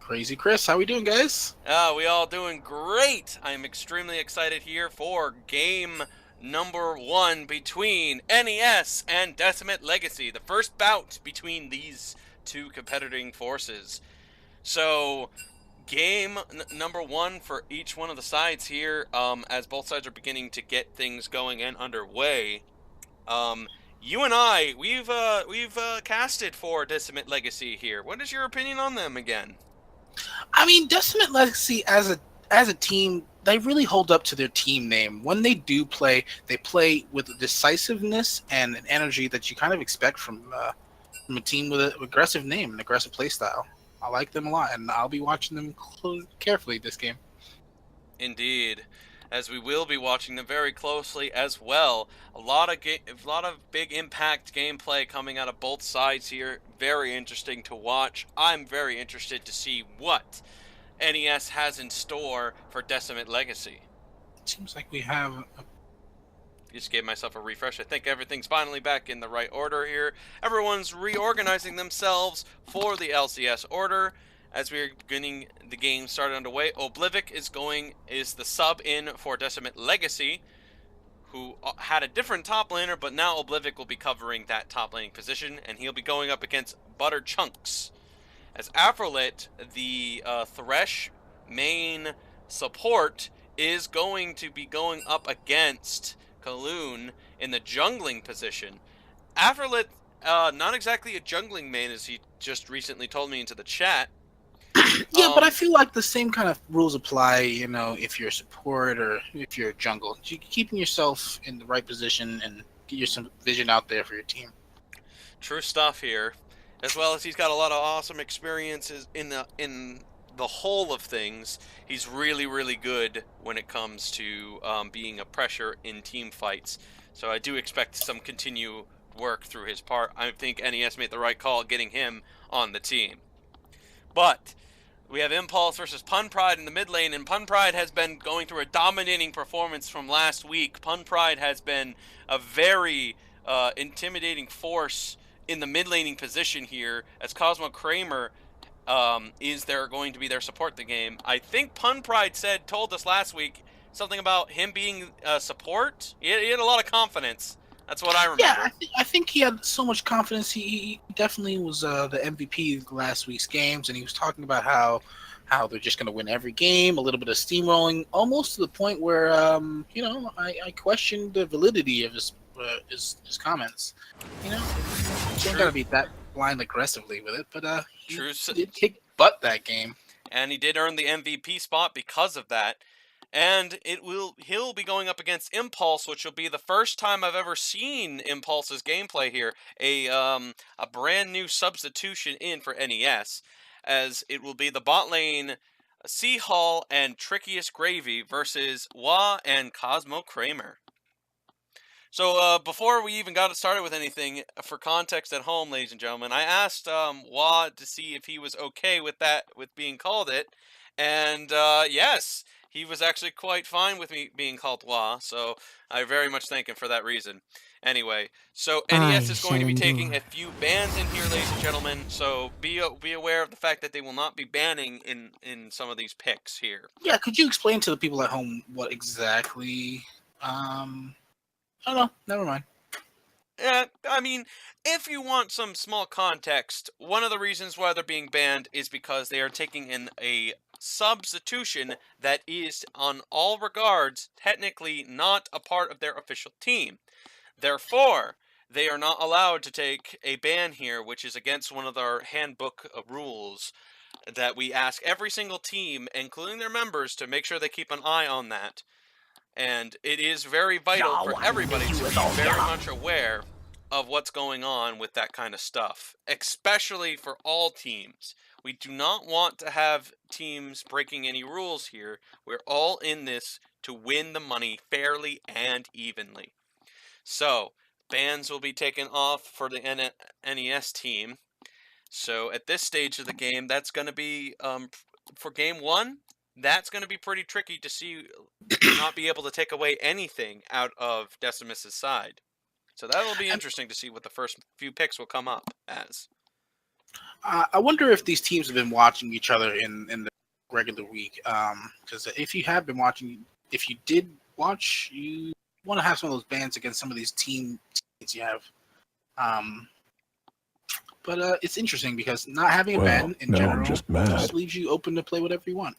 Crazy Chris, how we doing, guys? We all doing great. I'm extremely excited here for game number one between NES and Decimate Legacy. The first bout between these two competing forces. So, game number one for each one of the sides here. As both sides are beginning to get things going and underway. Um, you and we've casted for Decimate Legacy here. What is your opinion on them again? I mean, Decimate Legacy as a team, they really hold up to their team name. When they do play, they play with a decisiveness and an energy that you kind of expect from a team with an aggressive name, an aggressive play style. I like them a lot, and I'll be watching them carefully this game. Indeed, as we will be watching them very closely as well. A lot of big impact gameplay coming out of both sides here. Very interesting to watch. I'm very interested to see what NES has in store for Decimate Legacy. Seems like we have Just gave myself a refresh. I think everything's finally back in the right order here. Everyone's reorganizing themselves for the LCS order. As we're getting the game started underway, Oblivic is the sub in for Decimate Legacy, who had a different top laner, but now Oblivic will be covering that top laning position, and he'll be going up against Butter Chunks. As Afrolit, the Thresh main support, is going to be going up against Kaloon in the jungling position. Afrolit, not exactly a jungling main, as he just recently told me into the chat. yeah, but I feel like the same kind of rules apply. If you're a support or if you're a jungle, keeping yourself in the right position and get your some vision out there for your team. True stuff here, as well as he's got a lot of awesome experiences in the whole of things. He's really good when it comes to being a pressure in team fights. So I do expect some continued work through his part. I think NES made the right call getting him on the team. But we have Impulse versus Pun Pride in the mid lane, and Pun Pride has been going through a dominating performance from last week. Pun Pride has been a very intimidating force in the mid laning position here, as Cosmo Kramer is there going to be their support the game. I think Pun Pride told us last week something about him being support. He had a lot of confidence. That's what I Yeah, remember. I think he had so much confidence. He definitely was the MVP last week's games, and he was talking about how they're just going to win every game. A little bit of steamrolling, almost to the point where I questioned the validity of his comments. You know, you don't got to be that blind aggressively with it, but he True. did kick butt that game. And he did earn the MVP spot because of that. And he'll be going up against Impulse, which will be the first time I've ever seen Impulse's gameplay here. A brand new substitution in for NES, as it will be the bot lane Sea Hall and Trickiest Gravy versus Wah and Cosmo Kramer. So before we even got started with anything, for context at home, ladies and gentlemen, I asked Wah to see if he was okay with with being called it, and yes, he was actually quite fine with me being called Wah. So I very much thank him for that reason. Anyway, so I NES is going shall to be taking endure. a few bans in here, ladies and gentlemen. So be aware of the fact that they will not be banning in some of these picks here. Yeah, could you explain to the people at home what exactly? I don't know. Never mind. I mean, if you want some small context, one of the reasons why they're being banned is because they are taking in a substitution that is, on all regards, technically not a part of their official team. Therefore, they are not allowed to take a ban here, which is against one of our handbook rules that we ask every single team, including their members, to make sure they keep an eye on that. And it is very vital Now for I will everybody make you to with be all very ya. much aware of what's going on with that kind of stuff, especially for all teams. We do not want to have teams breaking any rules here. We're all in this to win the money fairly and evenly. So, bans will be taken off for the NES team. So, at this stage of the game, that's going to be for game one. That's going to be pretty tricky to see not be able to take away anything out of Decimus's side. So that'll be And interesting to see what the first few picks will come up as. I wonder if these teams have been watching each other in the regular week. Because if you have been watching, if you did watch, you want to have some of those bans against some of these teams you have. Um, but it's interesting because not having a ban in general just leaves you open to play whatever you want.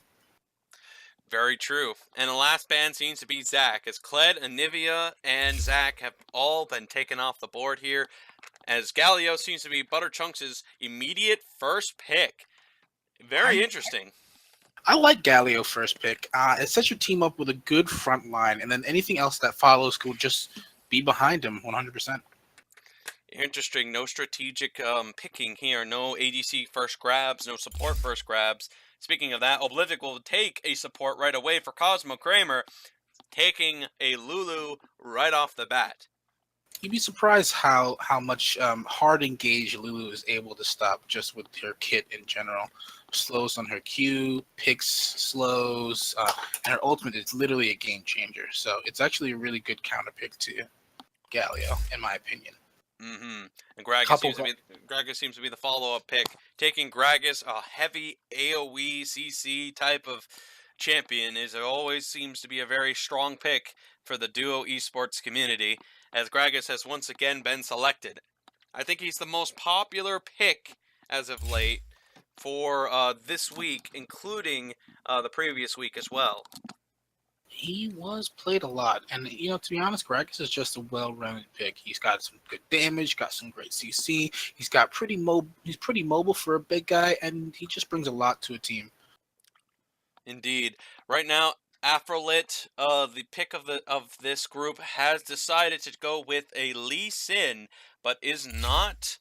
Very true. And the last ban seems to be Zach, as Kled, Anivia, and Zach have all been taken off the board here, as Galio seems to be Butterchunks' immediate first pick. Very interesting. I like Galio first pick. It sets your team up with a good front line, and then anything else that follows could just be behind him 100%. Interesting. No strategic picking here. No ADC first grabs. No support first grabs. Speaking of that, Oblivic will take a support right away for Cosmo Kramer, taking a Lulu right off the bat. You'd be surprised how much hard engage Lulu is able to stop just with her kit in general. Slows on her Q, picks, slows, and her ultimate is literally a game changer. So it's actually a really good counter pick to Galio, in my opinion. Mm-hmm. And Gragas seems to be the follow-up pick, taking Gragas, a heavy AoE CC type of champion, always seems to be a very strong pick for the duo esports community, as Gragas has once again been selected. I think he's the most popular pick as of late for this week, including the previous week as well. He was played a lot, and to be honest, Gragas is just a well-rounded pick. He's got some good damage, got some great CC. He's pretty mobile for a big guy, and he just brings a lot to a team. Indeed. Right now, Afrolit, the pick of this group, has decided to go with a Lee Sin, but is not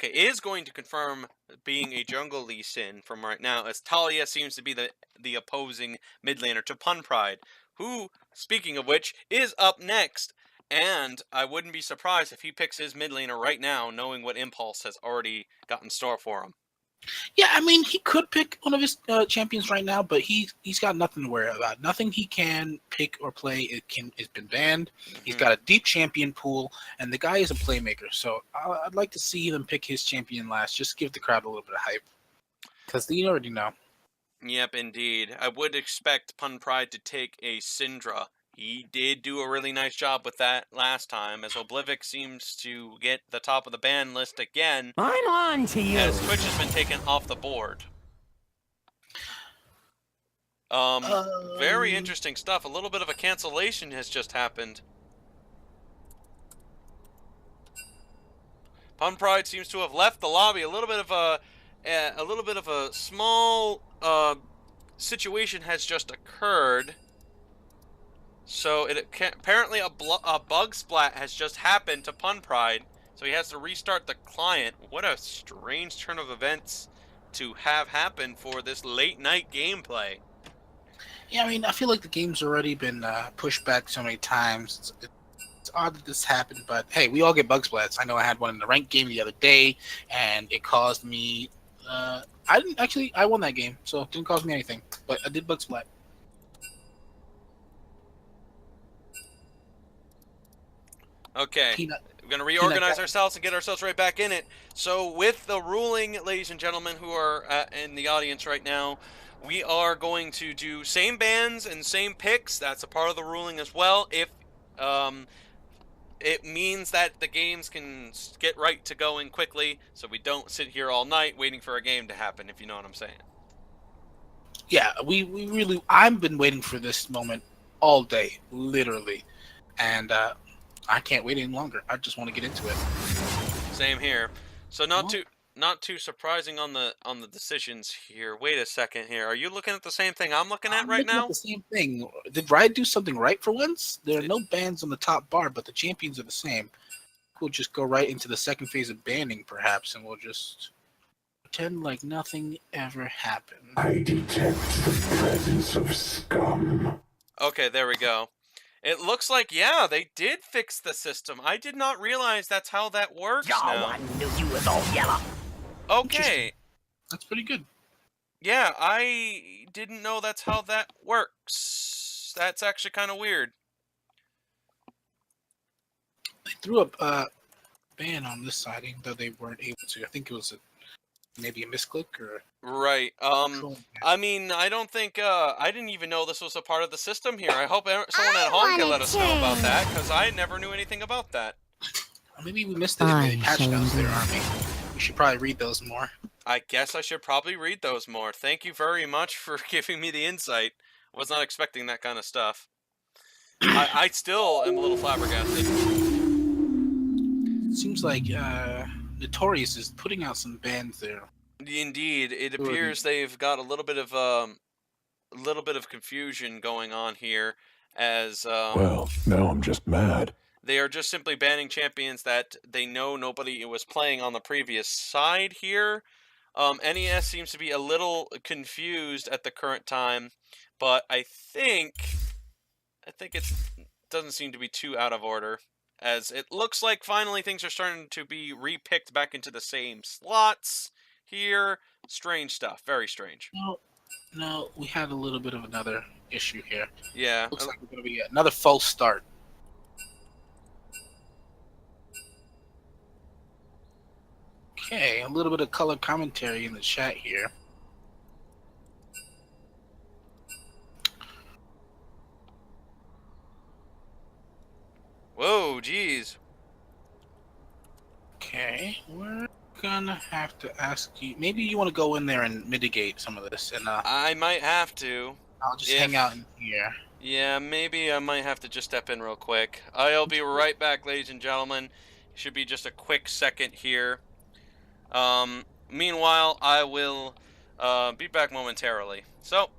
is going to confirm being a jungle Lee Sin from right now, as Talia seems to be the opposing mid laner to Pun Pride, who, speaking of which, is up next. And I wouldn't be surprised if he picks his mid laner right now, knowing what Impulse has already got in store for him. Yeah, I mean, he could pick one of his champions right now, but he's got nothing to worry about. Nothing he can pick or play has been banned. Mm-hmm. He's got a deep champion pool, and the guy is a playmaker. So I'd like to see them pick his champion last. Just give the crowd a little bit of hype, because you already know. Yep, indeed. I would expect Pun Pride to take a Syndra. He did do a really nice job with that last time, as Oblivic seems to get the top of the ban list again. I'm on to you. As Twitch has been taken off the board. Very interesting stuff. A little bit of a cancellation has just happened. Pun Pride seems to have left the lobby. A little bit of a small situation has just occurred. So apparently a bug splat has just happened to Pun Pride, so he has to restart the client. What a strange turn of events to have happen for this late night gameplay. Yeah, I mean, I feel like the game's already been pushed back so many times. It's odd that this happened, but hey, we all get bug splats. I know I had one in the ranked game the other day, and it caused me. I won that game, so it didn't cost me anything, but I did bug splat. Okay, we're going to reorganize ourselves and get ourselves right back in it. So with the ruling, ladies and gentlemen who are in the audience right now, we are going to do same bans and same picks. That's a part of the ruling as well. If it means that the games can get right to going quickly, so we don't sit here all night waiting for a game to happen, if you know what I'm saying. Yeah, we really... I've been waiting for this moment all day, literally. And I can't wait any longer. I just want to get into it. Same here. So not too surprising on the decisions here. Wait a second here. Are you looking at the same thing I'm looking at right now? At the same thing. Did Riot do something right for once? There are no bans on the top bar, but the champions are the same. We'll just go right into the second phase of banning, perhaps, and we'll just pretend like nothing ever happened. I detect the presence of scum. Okay, there we go. It looks like, yeah, they did fix the system. I did not realize that's how that works now. I knew you was all yellow. Okay. That's pretty good. Yeah, I didn't know that's how that works. That's actually kind of weird. They threw up a ban on this side, even though they weren't able to. I think it was Maybe a misclick or Right. I mean, I don't think I didn't even know this was a part of the system here. I hope someone at home can let us know about that, because I never knew anything about that. Or maybe we missed it in the patch notes there, Army. We should probably read those more. I guess I should probably read those more. Thank you very much for giving me the insight. Was not expecting that kind of stuff. I still am a little flabbergasted. Seems like Notorious is putting out some bans there. Indeed, it appears they've got a little bit of confusion going on here, as Well, now I'm just mad. they are just simply banning champions that they know nobody was playing on the previous side here. NES seems to be a little confused at the current time, but I think it doesn't seem to be too out of order, as it looks like finally things are starting to be repicked back into the same slots here. Strange stuff, very strange. No, we had a little bit of another issue here. Yeah. Looks like we're going to be another false start. Okay, a little bit of color commentary in the chat here. Whoa, geez. Okay, we're gonna have to ask you. Maybe you want to go in there and mitigate some of this, and I might have to. I'll just hang out in here. Yeah, maybe I might have to just step in real quick. I'll be right back, ladies and gentlemen. Should be just a quick second here. Meanwhile, I will be back momentarily. So,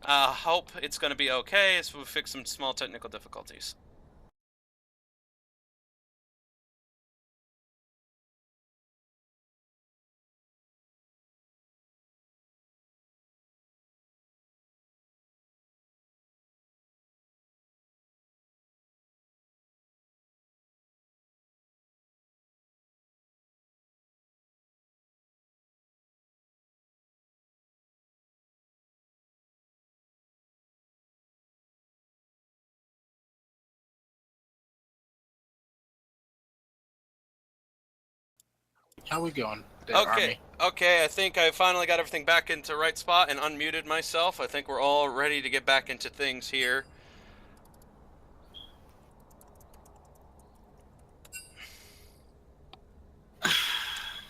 hope it's going to be okay as we fix some small technical difficulties. How we going there, Army? Okay, I think I finally got everything back into right spot and unmuted myself. I think we're all ready to get back into things here.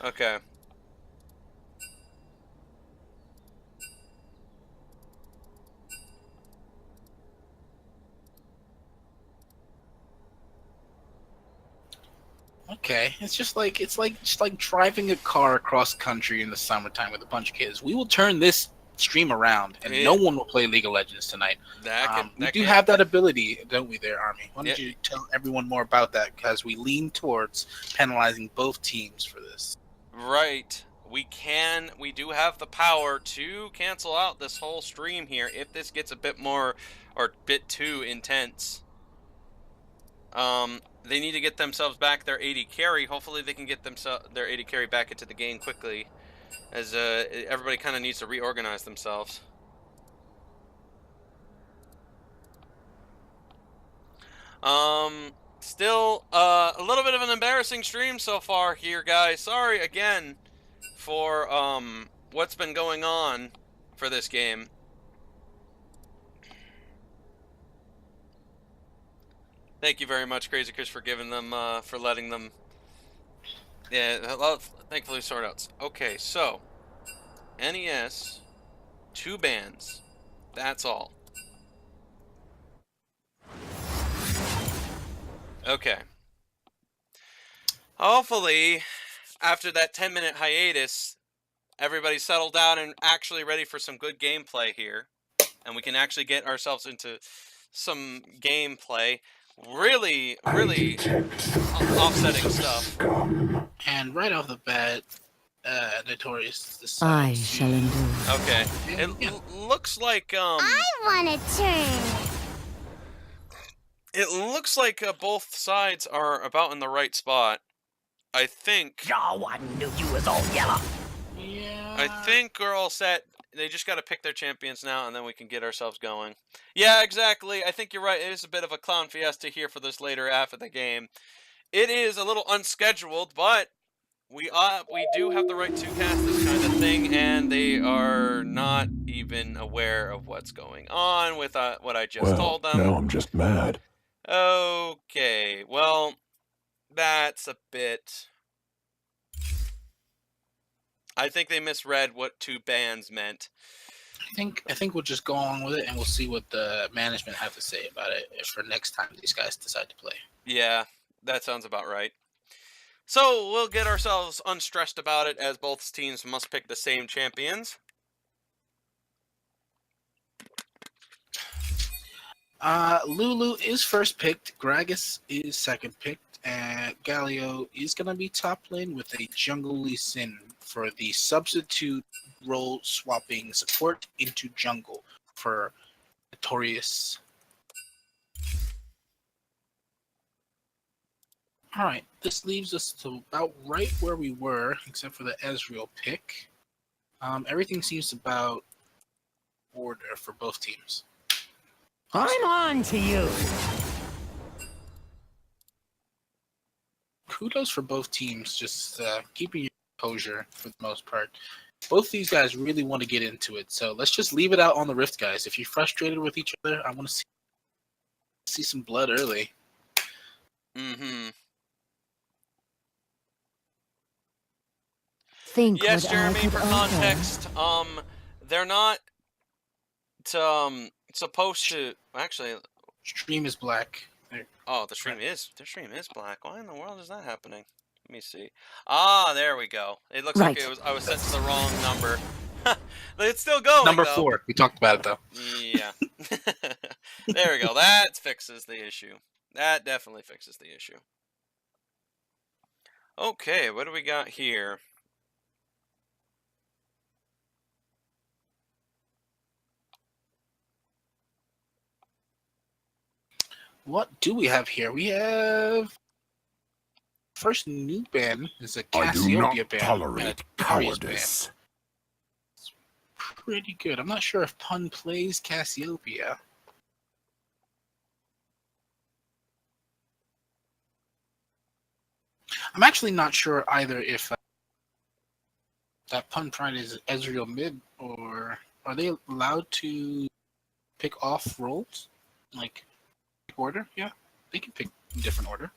Okay. Okay, it's like driving a car across country in the summertime with a bunch of kids. We will turn this stream around, and no one will play League of Legends tonight. We do have that ability, don't we, there, Army? Why don't you tell everyone more about that? Because we lean towards penalizing both teams for this. Right. We do have the power to cancel out this whole stream here if this gets a bit more, or a bit too intense. They need to get themselves back their 80 carry. Hopefully they can get their 80 carry back into the game quickly, as everybody kind of needs to reorganize themselves. Still, a little bit of an embarrassing stream so far here, guys. Sorry again for what's been going on for this game. Thank you very much, Crazy Chris, for giving them, for letting them, thankfully sort outs. Okay, so, NES, 2 bans, that's all. Okay. Hopefully, after that 10-minute hiatus, everybody's settled down and actually ready for some good gameplay here, and we can actually get ourselves into some gameplay. Really offsetting stuff. And right off the bat, Notorious. I shall endure. Okay, it looks like I want a turn. it looks like both sides are about in the right spot. I think. Oh, I knew you was all yellow. Yeah. I think we're all set. They just got to pick their champions now, and then we can get ourselves going. Yeah, exactly. I think you're right. It is a bit of a clown fiesta here for this later half of the game. It is a little unscheduled, but we do have the right to cast this kind of nothing, and they are not even aware of what's going on with what I just Well, told them. now I'm just mad. Okay, well, that's a bit... I think they misread what 2 bans meant. I think we'll just go on with it, and we'll see what the management have to say about it for next time these guys decide to play. Yeah, that sounds about right. So we'll get ourselves unstressed about it, as both teams must pick the same champions. Lulu is first picked, Gragas is second picked, and Galio is going to be top lane with a Jungle Lee Sin for the substitute role swapping support into jungle for Notorious. Alright, this leaves us to about right where we were, except for the Ezreal pick. Everything seems about order for both teams. I'm on to you. Kudos for both teams, just keeping your composure for the most part. Both these guys really want to get into it, so let's just leave it out on the Rift, guys. If you're frustrated with each other, I want to see some blood early. Mm-hmm. Think Yes, what Jeremy, I could for offer. context, they're not supposed to... Actually, Stream is black. oh, the stream is black. Why in the world is that happening? Let me see. Ah, there we go. It looks Right. like I was set to the wrong number. It's still going, Number though. 4. We talked about it, though. Yeah. There we go. That fixes the issue. That definitely fixes the issue. Okay, what do we got here? What do we have here? We have... First new ban is a I do not Cassiopeia ban. tolerate and a Notorious cowardice. ban. Pretty good. I'm not sure if Pun plays Cassiopeia. I'm actually not sure either if that Pun Pride is Ezreal mid, or are they allowed to pick off roles? Like, pick order? Yeah, they can pick different order.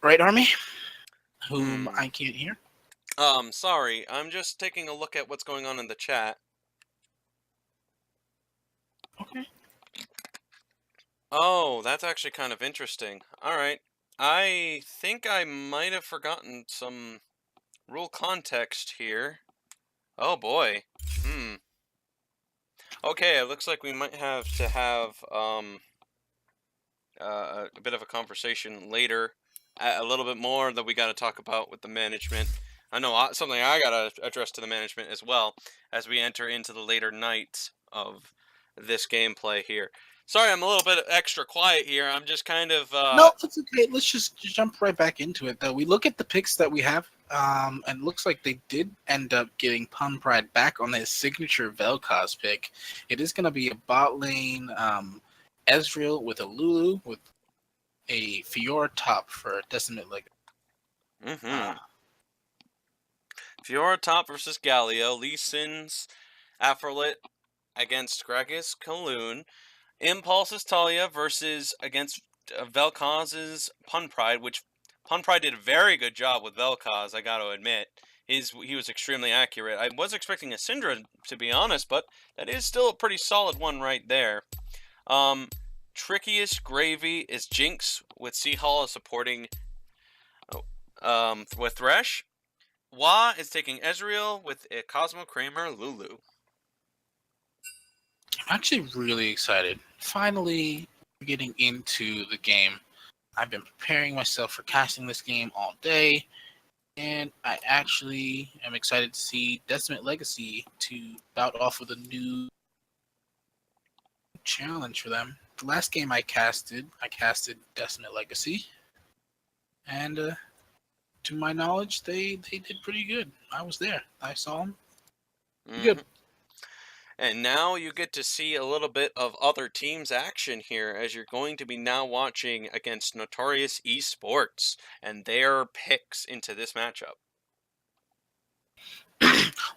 Right, Army? Whom I can't hear. Sorry. I'm just taking a look at what's going on in the chat. Okay. Oh, that's actually kind of interesting. Alright. I think I might have forgotten some rule context here. Oh boy. Okay, it looks like we might have to have a bit of a conversation later. A little bit more that we got to talk about with the management. I know something I got to address to the management as well as we enter into the later nights of this gameplay here. Sorry, I'm a little bit extra quiet here. I'm just kind of... No, it's okay. Let's just jump right back into it, though. We look at the picks that we have, and it looks like they did end up getting Pun Pride back on his signature Vel'Koz pick. It is going to be a bot lane Ezreal with a Lulu with a Fiora top for Decimate. Fiora top versus Galio. Lee Sin's Aphrolit against Gragas Kaloon. Impulse's Talia versus against Vel'Koz's Pun Pride, which Pun Pride did a very good job with Vel'Koz, I gotta admit. He was extremely accurate. I was expecting a Syndra, to be honest, but that is still a pretty solid one right there. Trickiest Gravy is Jinx, with Seahall supporting with Thresh. Wa is taking Ezreal with a Cosmo Kramer Lulu. I'm actually really excited. Finally, getting into the game. I've been preparing myself for casting this game all day, and I actually am excited to see Decimate Legacy to bout off with a new challenge for them. The last game I casted Decimate Legacy, and to my knowledge, they did pretty good. I was there. I saw them. Good. And now you get to see a little bit of other teams' action here, as you're going to be now watching against Notorious Esports and their picks into this matchup.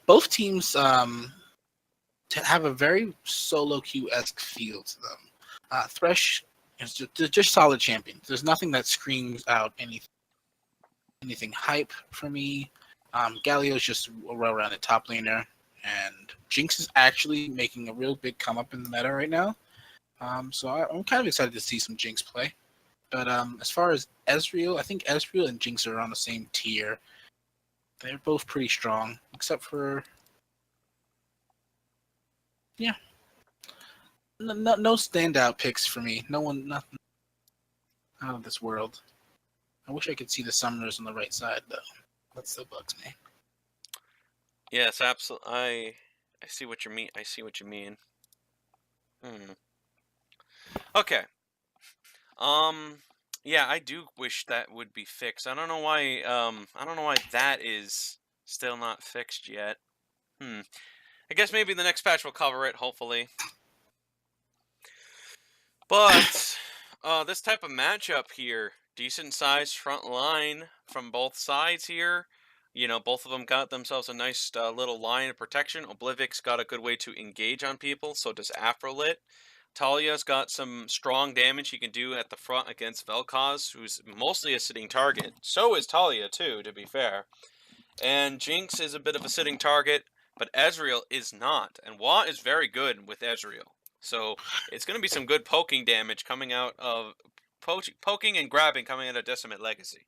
both teams have a very solo queue-esque feel to them. Thresh is just solid champions. There's nothing that screams out anything hype for me. Galio is just a well-rounded top laner, and Jinx is actually making a real big come up in the meta right now. So I'm kind of excited to see some Jinx play. But as far as Ezreal, I think Ezreal and Jinx are on the same tier. They're both pretty strong, except for no standout picks for me. Nothing out of this world. I wish I could see the Summoners on the right side though. That still bugs me. Yes, absolutely. I see what you mean. I see what you mean. Okay. Yeah, I do wish that would be fixed. I don't know why. I don't know why that is still not fixed yet. I guess maybe the next patch will cover it. Hopefully. But this type of matchup here, decent sized front line from both sides here. You know, both of them got themselves a nice little line of protection. Oblivic's got a good way to engage on people, so does Afrolit. Talia's got some strong damage he can do at the front against Vel'Koz, who's mostly a sitting target. So is Talia, too, to be fair. And Jinx is a bit of a sitting target, but Ezreal is not. And Wa is very good with Ezreal. So it's going to be some good poking damage coming out of... Poking and grabbing coming out of Decimate Legacy.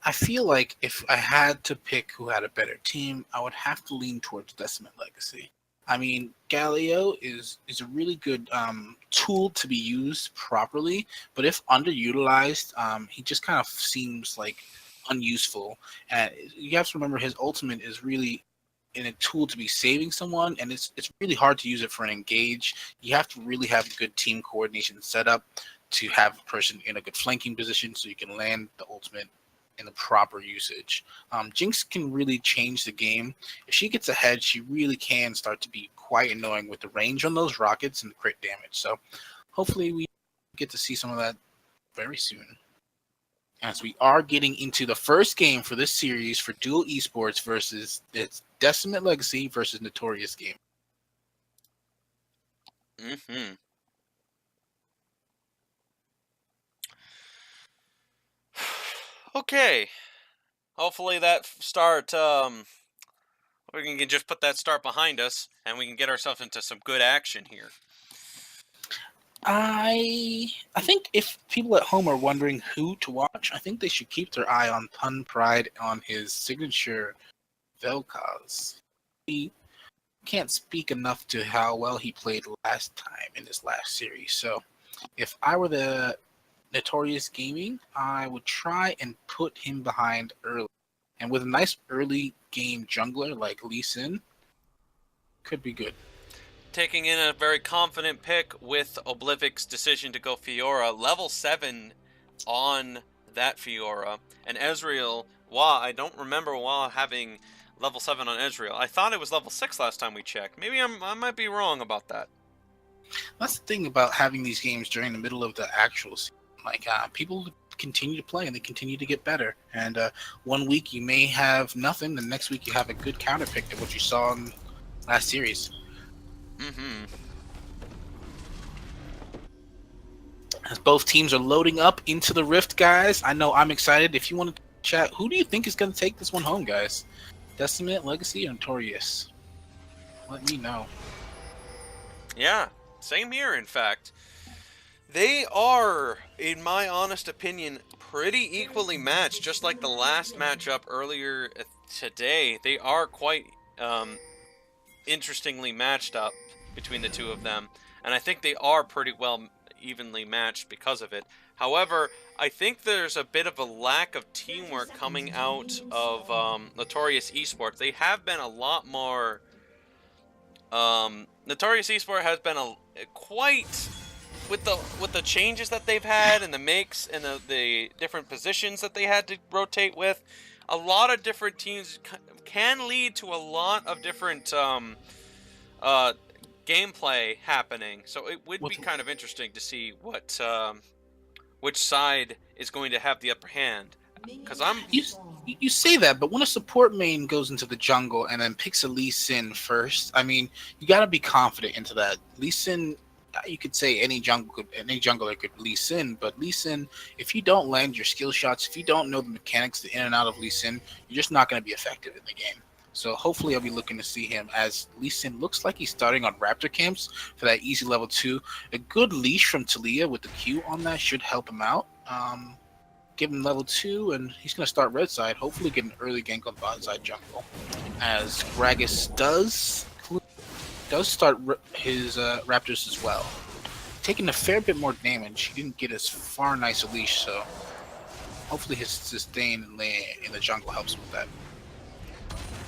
I feel like if I had to pick who had a better team, I would have to lean towards Decimate Legacy. I mean, Galio is a really good tool to be used properly, but if underutilized, he just kind of seems like unuseful. And you have to remember his ultimate is really in a tool to be saving someone, and it's really hard to use it for an engage. You have to really have good team coordination set up to have a person in a good flanking position so you can land the ultimate in the proper usage. Jinx can really change the game. If she gets ahead, she really can start to be quite annoying with the range on those rockets and the crit damage. So hopefully we get to see some of that very soon. As we are getting into the first game for this series for Dual Esports versus its Decimate Legacy versus Notorious game. Okay. Hopefully that start, we can just put that start behind us, and we can get ourselves into some good action here. I think if people at home are wondering who to watch, I think they should keep their eye on Pun Pride on his signature Vel'Koz. He can't speak enough to how well he played last time in this last series. So if I were the Notorious Gaming, I would try and put him behind early. And with a nice early game jungler like Lee Sin, could be good. Taking in a very confident pick with Oblivic's decision to go Fiora, level 7 on that Fiora. And Ezreal, I don't remember having level 7 on Ezreal. I thought it was level 6 last time we checked. Maybe I might be wrong about that. That's the thing about having these games during the middle of the actual season. Like, people continue to play and they continue to get better. And 1 week you may have nothing, the next week you have a good counter pick to what you saw in last series. As both teams are loading up into the Rift, guys, I know I'm excited. If you want to chat, who do you think is going to take this one home, guys? Decimate, Legacy, or Notorious? Let me know. Yeah, same here, in fact. They are, in my honest opinion, pretty equally matched, just like the last matchup earlier today. They are quite interestingly matched up between the two of them, and I think they are pretty well evenly matched because of it. However, I think there's a bit of a lack of teamwork coming out of Notorious Esports. They have been a lot more... Notorious Esports has been quite... With the changes that they've had and the makes and the different positions that they had to rotate with, a lot of different teams can lead to a lot of different gameplay happening. So it would be kind of interesting to see what which side is going to have the upper hand. Because I'm... You say that, but when a support main goes into the jungle and then picks a Lee Sin first, I mean, you gotta be confident into that. Lee Sin, you could say any jungler could Lee Sin, but Lee Sin, if you don't land your skill shots, if you don't know the mechanics, the in and out of Lee Sin, you're just not gonna be effective in the game. So hopefully I'll be looking to see him, as Lee Sin looks like he's starting on Raptor camps for that easy level 2. A good leash from Talia with the Q on that should help him out. Give him level 2, and he's going to start red side, hopefully get an early gank on bot side jungle. As Gragas does start his Raptors as well. Taking a fair bit more damage. He didn't get as far nice a leash, so hopefully his sustain in the jungle helps with that.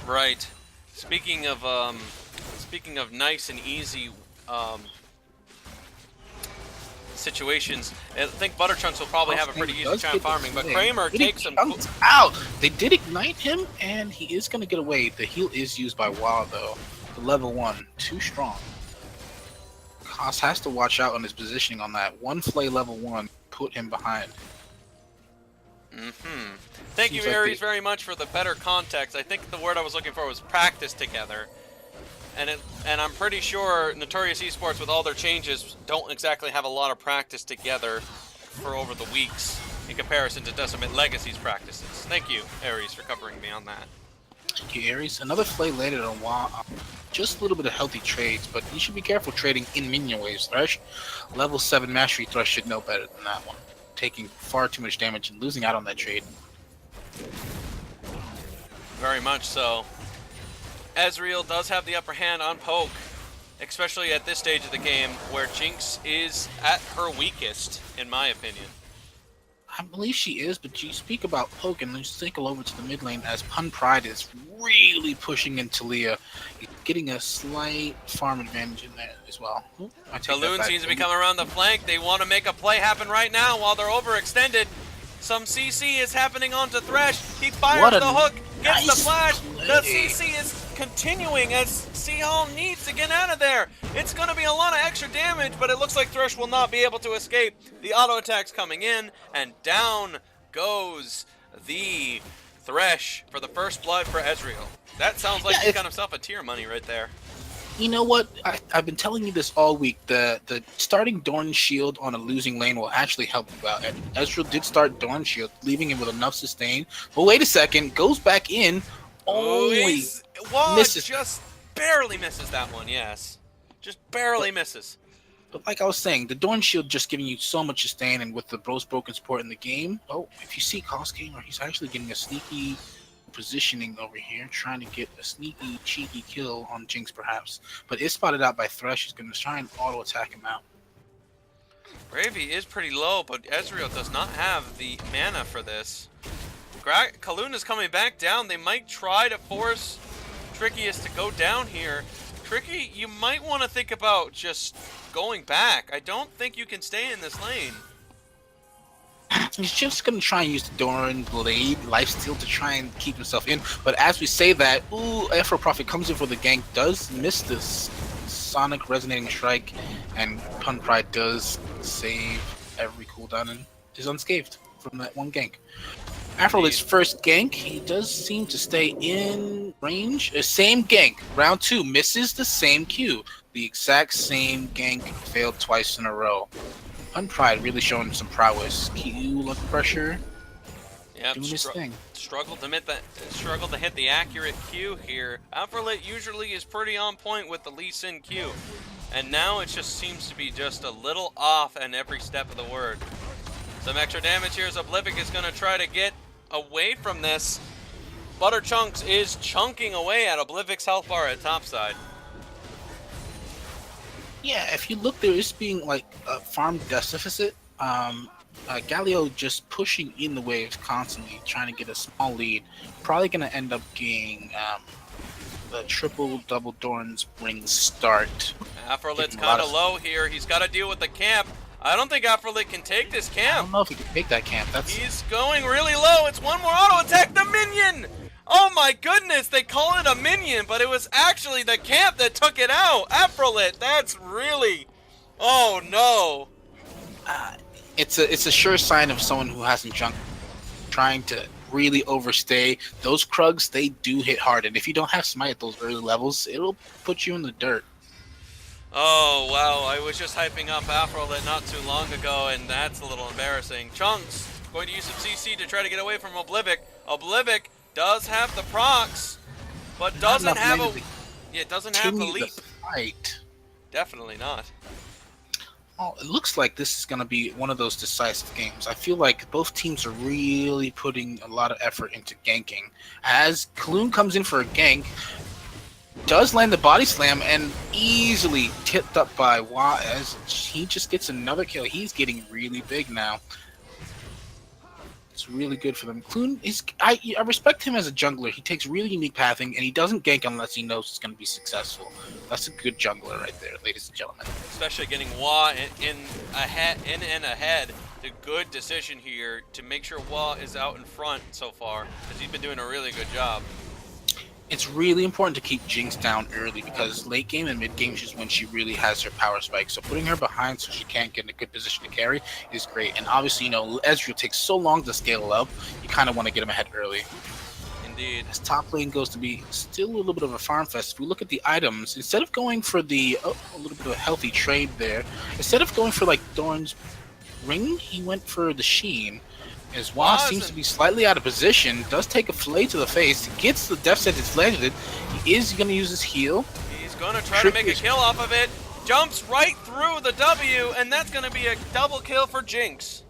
Right. Speaking of nice and easy situations, I think Butterchunks will probably have a pretty easy time farming, but Kramer takes him out. They did ignite him, and he is going to get away. The heal is used by Wa, though. The level 1, too strong. Haas has to watch out on his positioning on that. One flay level 1 put him behind. Thank you, Aries, very much for the better context. I think the word I was looking for was practice together. And I'm pretty sure Notorious Esports, with all their changes, don't exactly have a lot of practice together for over the weeks in comparison to Decimate Legacy's practices. Thank you, Aries, for covering me on that. Thank you, Aries. Another flay landed on Wa. Just a little bit of healthy trades, but you should be careful trading in minion waves. Thresh, level 7 mastery Thresh should know better than that one. Taking far too much damage and losing out on that trade. Very much so. Ezreal does have the upper hand on Poke, especially at this stage of the game where Jinx is at her weakest, in my opinion. I believe she is, but you speak about Poke and let's cycle over to the mid lane as Pun Pride is really pushing into Talia. He's getting a slight farm advantage in there as well. Kaloon seems to be coming around the flank. They want to make a play happen right now while they're overextended. Some CC is happening onto Thresh. He fires the hook, gets the flash. Play. The CC is continuing as Seahall needs to get out of there. It's going to be a lot of extra damage, but it looks like Thresh will not be able to escape. The auto attack's coming in, and down goes the Thresh for the first blood for Ezreal. That sounds like he's got himself a tier money right there. You know what? I've been telling you this all week. The starting Dorn Shield on a losing lane will actually help you out. And Ezreal did start Dorn Shield, leaving him with enough sustain. But wait a second, goes back in. Just barely misses that one, yes. Just barely misses. But like I was saying, the Dorn Shield just giving you so much sustain, and with the Bros Broken support in the game, if you see Cosgamer, he's actually getting a sneaky positioning over here, trying to get a sneaky, cheeky kill on Jinx perhaps. But is spotted out by Thresh. He's going to try and auto attack him out. Gravy is pretty low, but Ezreal does not have the mana for this. Kaloon is coming back down. They might try to force Trickiest to go down here. Tricky, you might want to think about just going back. I don't think you can stay in this lane. He's just going to try and use the Doran Blade lifesteal to try and keep himself in. But as we say that, Afro Prophet comes in for the gank, does miss this Sonic Resonating Strike, and Pun Pride does save every cooldown and is unscathed from that one gank. Afro's first gank, he does seem to stay in range. Same gank, round 2, misses the same Q. The exact same gank failed twice in a row. Pun Pride really showing some prowess. Q, look pressure, doing his thing. Struggled to hit the accurate Q here. Afrolit usually is pretty on point with the Lee Sin Q. And now it just seems to be just a little off in every step of the word. Some extra damage here as Oblivic is going to try to get away from this. Butterchunks is chunking away at Oblivic's health bar at topside. Yeah, if you look, there is being like a farm deficit. Galio just pushing in the waves constantly, trying to get a small lead. Probably going to end up getting the triple-double Dorn's ring start. Afrolit's kind of low here. He's got to deal with the camp. I don't think Afrolit can take this camp. I don't know if he can take that camp. He's going really low. It's one more auto attack. The minion! Oh my goodness, they call it a minion, but it was actually the camp that took it out. Afrolit, that's really... Oh no. It's a sure sign of someone who hasn't junked trying to really overstay. Those Krugs, they do hit hard, and if you don't have Smite at those early levels, it'll put you in the dirt. Oh, wow, I was just hyping up Afrolit not too long ago, and that's a little embarrassing. Chunks going to use some CC to try to get away from Oblivic. Oblivic does have the procs, but doesn't have a... Yeah, it doesn't have the leap. Fight. Definitely not. Oh, it looks like this is going to be one of those decisive games. I feel like both teams are really putting a lot of effort into ganking. As Kaloon comes in for a gank, does land the body slam and easily tipped up by Wa as he just gets another kill. He's getting really big now. It's really good for them. Kaloon is I respect him as a jungler. He takes really unique pathing and he doesn't gank unless he knows it's going to be successful. That's a good jungler right there, ladies and gentlemen. Especially getting Wa in and ahead. A good decision here to make sure Wa is out in front so far, because he's been doing a really good job. It's really important to keep Jinx down early because late game and mid game is when she really has her power spike. So putting her behind so she can't get in a good position to carry is great. And obviously, you know, Ezreal takes so long to scale up, you kind of want to get him ahead early. Indeed. As top lane goes to be still a little bit of a farm fest. If we look at the items, instead of going for the a little bit of a healthy trade there, instead of going for like Thorn's ring, he went for the Sheen. As Wa seems to be slightly out of position, does take a flay to the face, gets the death sentence landed. He is going to use his heal. He's going to try to make a kill off of it. Jumps right through the W, and that's going to be a double kill for Jinx.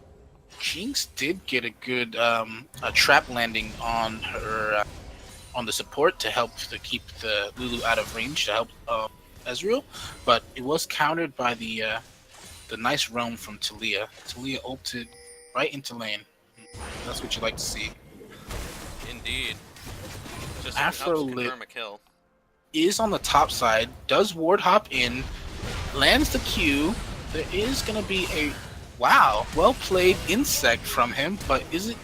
Jinx did get a good a trap landing on her on the support to help to keep the Lulu out of range to help Ezreal, but it was countered by the nice roam from Talia. Talia ulted right into lane. That's what you like to see. Indeed. Just Afrolit confirm a kill. Is on the top side, does ward hop in, lands the Q. There is going to be a, wow, well played insect from him, but isn't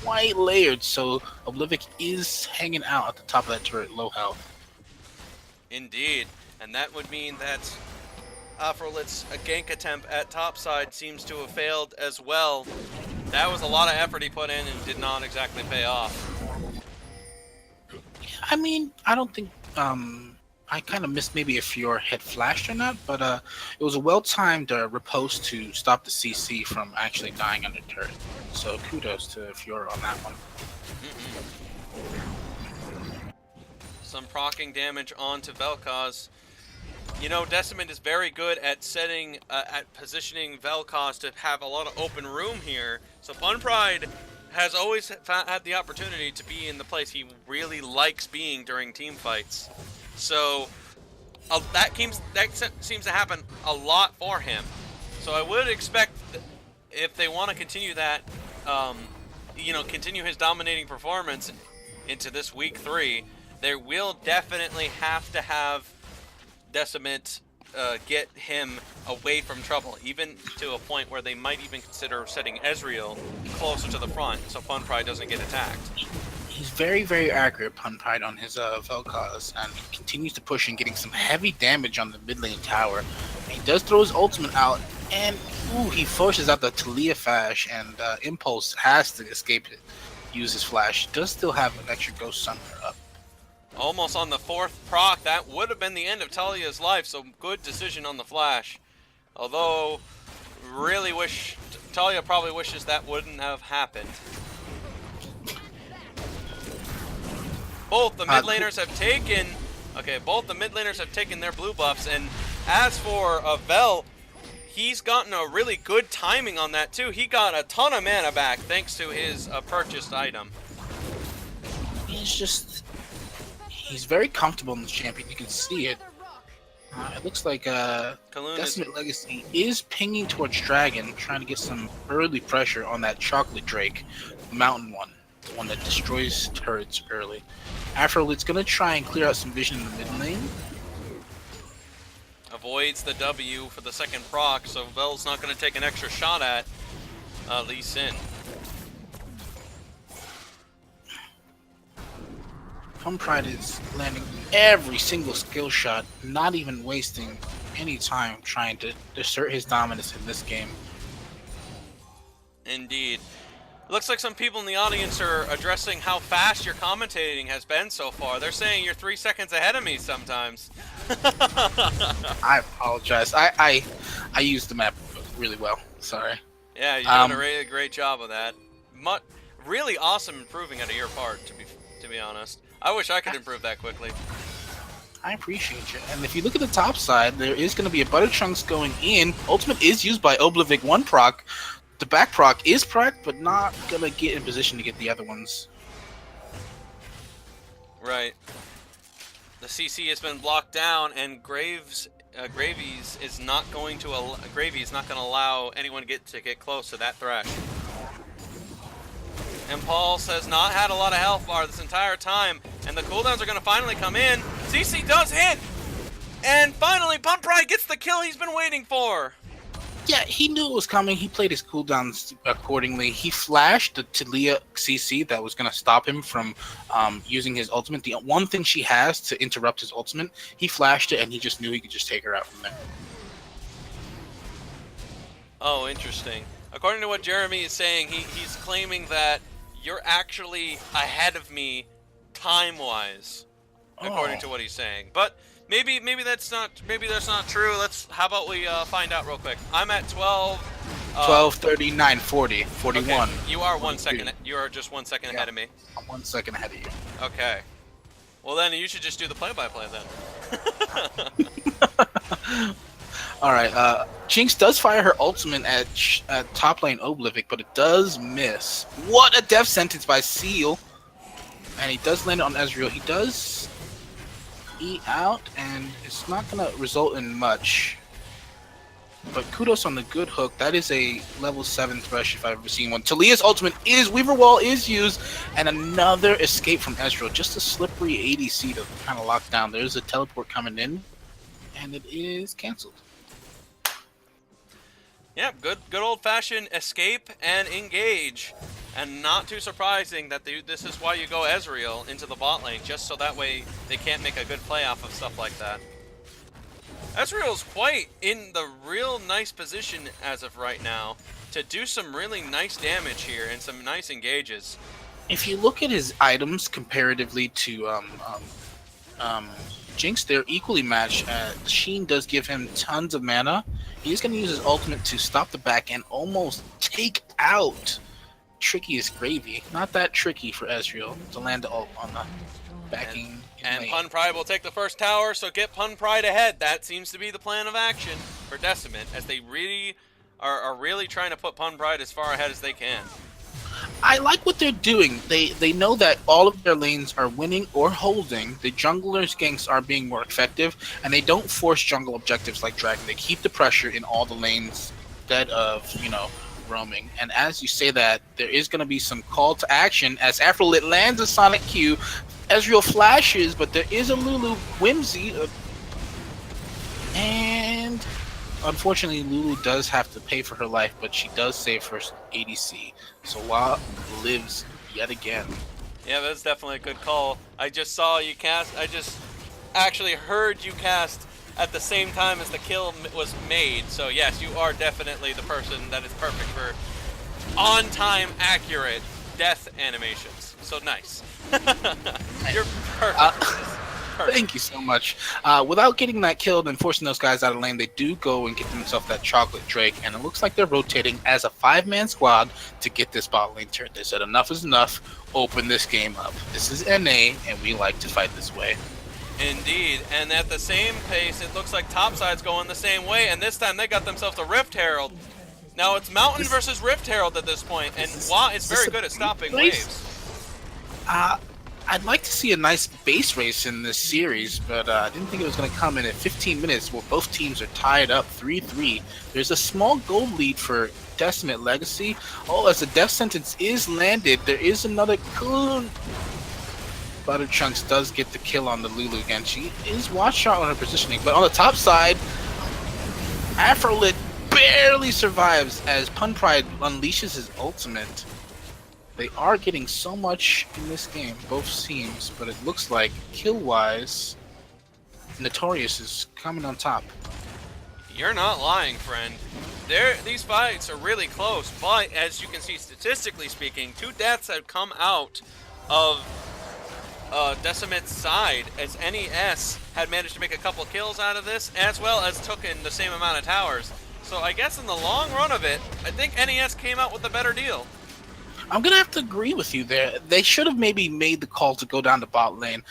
quite layered, so Oblivic is hanging out at the top of that turret, low health. Indeed, and that would mean that Afrolit's gank attempt at topside seems to have failed as well. That was a lot of effort he put in and did not exactly pay off. I mean, I don't think I kind of missed maybe if your head flashed or not, but it was a well-timed riposte to stop the CC from actually dying under turret. So kudos to Fiora on that one. Some proccing damage onto Vel'Koz. You know, Decimate is very good at setting, at positioning Vel'Koz to have a lot of open room here. So Funpride has always had the opportunity to be in the place he really likes being during team fights. So that seems to happen a lot for him. So I would expect that if they want to continue that, you know, continue his dominating performance into this week 3, they will definitely have to have Decimate get him away from trouble, even to a point where they might even consider setting Ezreal closer to the front so Funpride doesn't get attacked. He's very, very accurate, Funpride, on his Vel'Koz, and he continues to push and getting some heavy damage on the mid lane tower. And he does throw his ultimate out, and ooh, he forces out the Talia Fash, and Impulse has to escape it, use his flash. Does still have an extra Ghost Sunner up. Almost on the 4th proc, that would have been the end of Talia's life, so good decision on the flash. Although, really wish, Talia probably wishes that wouldn't have happened. Both the mid laners have taken, both the mid laners have taken their blue buffs, and as for Vel, he's gotten a really good timing on that too. He got a ton of mana back thanks to his purchased item. He's just... he's very comfortable in this champion. You can see it. It looks like Decimate Legacy is pinging towards Dragon, trying to get some early pressure on that Chocolate Drake, Mountain one, the one that destroys turrets early. Afrolit's going to try and clear out some vision in the mid lane. Avoids the W for the 2nd proc, so Vel's not going to take an extra shot at Lee Sin. Funpride is landing every single skill shot, not even wasting any time trying to assert his dominance in this game. Indeed. Looks like some people in the audience are addressing how fast your commentating has been so far. They're saying you're 3 seconds ahead of me sometimes. I apologize. I used the map really well. Sorry. Yeah, you're doing a really great job of that. Really awesome improving out of your part, to be honest. I wish I could improve that quickly. I appreciate you. And if you look at the top side, there is going to be a Butter Chunks going in. Ultimate is used by Oblivic 1 proc. The back proc is proc, but not going to get in position to get the other ones. Right. The CC has been blocked down, and Gravy's is not going to allow anyone to get close to that Thresh. And Pulse has not had a lot of health bar this entire time, and the cooldowns are going to finally come in. CC does hit, and finally Pun Pride gets the kill he's been waiting for. Yeah, he knew it was coming. He played his cooldowns accordingly. He flashed the Talia CC that was going to stop him from using his ultimate. The one thing she has to interrupt his ultimate, he flashed it, and he just knew he could just take her out from there. Oh, interesting. According to what Jeremy is saying, he's claiming that you're actually ahead of me time-wise, according to what he's saying. But maybe that's not true. How about we find out real quick. I'm at 12. 12, 39, 40, 41. Okay. You are 1 second. You are just 1 second ahead of me. I'm 1 second ahead of you. Okay. Well, then you should just do the play-by-play then. All right. Jinx does fire her ultimate at top lane Oblivic, but it does miss. What a death sentence by Seal! And he does land it on Ezreal. He does E out, and it's not gonna result in much. But kudos on the good hook. That is a level 7 Thresh if I've ever seen one. Talia's ultimate is Weaver Wall is used, and another escape from Ezreal. Just a slippery ADC to kind of lock down. There's a teleport coming in, and it is canceled. Yeah, good old-fashioned escape and engage. And not too surprising that this is why you go Ezreal into the bot lane, just so that way they can't make a good play off of stuff like that. Ezreal's quite in the real nice position as of right now to do some really nice damage here and some nice engages. If you look at his items comparatively to Jinx, they're equally matched. Sheen does give him tons of mana. He's going to use his ultimate to stop the back and almost take out Trickiest Gravy. Not that tricky for Ezreal to land the ult on the backing. And Pun Pride will take the first tower, so get Pun Pride ahead. That seems to be the plan of action for Decimate, as they really are really trying to put Pun Pride as far ahead as they can. I like what they're doing. They know that all of their lanes are winning or holding. The junglers' ganks are being more effective, and they don't force jungle objectives like Dragon. They keep the pressure in all the lanes instead of, roaming. And as you say that, there is going to be some call to action as Afrolit lands a Sonic Q. Ezreal flashes, but there is a Lulu whimsy. And unfortunately, Lulu does have to pay for her life, but she does save her ADC. So Wa lives yet again. Yeah, that's definitely a good call. I just saw you cast. I just actually heard you cast at the same time as the kill was made. So yes, you are definitely the person that is perfect for on-time, accurate death animations. So nice. You're perfect. Perfect. Thank you so much. Without getting that killed and forcing those guys out of lane, they do go and get themselves that chocolate Drake, and it looks like they're rotating as a 5-man squad to get this bot lane turned. They said enough is enough, open this game up. This is NA, and we like to fight this way. Indeed, and at the same pace, it looks like topside's going the same way, and this time they got themselves a Rift Herald. Now it's Mountain versus Rift Herald at this point, and Wa is very good at stopping waves. I'd like to see a nice base race in this series, but I didn't think it was going to come in at 15 minutes where both teams are tied up 3-3. There's a small gold lead for Decimate Legacy. Oh, as the death sentence is landed, there is another Coon. Butter Chunks does get the kill on the Lulu again. She is watch out on her positioning, but on the top side, Afrolit barely survives as Pun Pride unleashes his ultimate. They are getting so much in this game, both teams, but it looks like kill-wise, Notorious is coming on top. You're not lying, friend. These fights are really close, but as you can see, statistically speaking, 2 deaths have come out of Decimate's side, as NES had managed to make a couple kills out of this, as well as took in the same amount of towers. So I guess in the long run of it, I think NES came out with a better deal. I'm gonna have to agree with you there. They should have maybe made the call to go down the bot lane.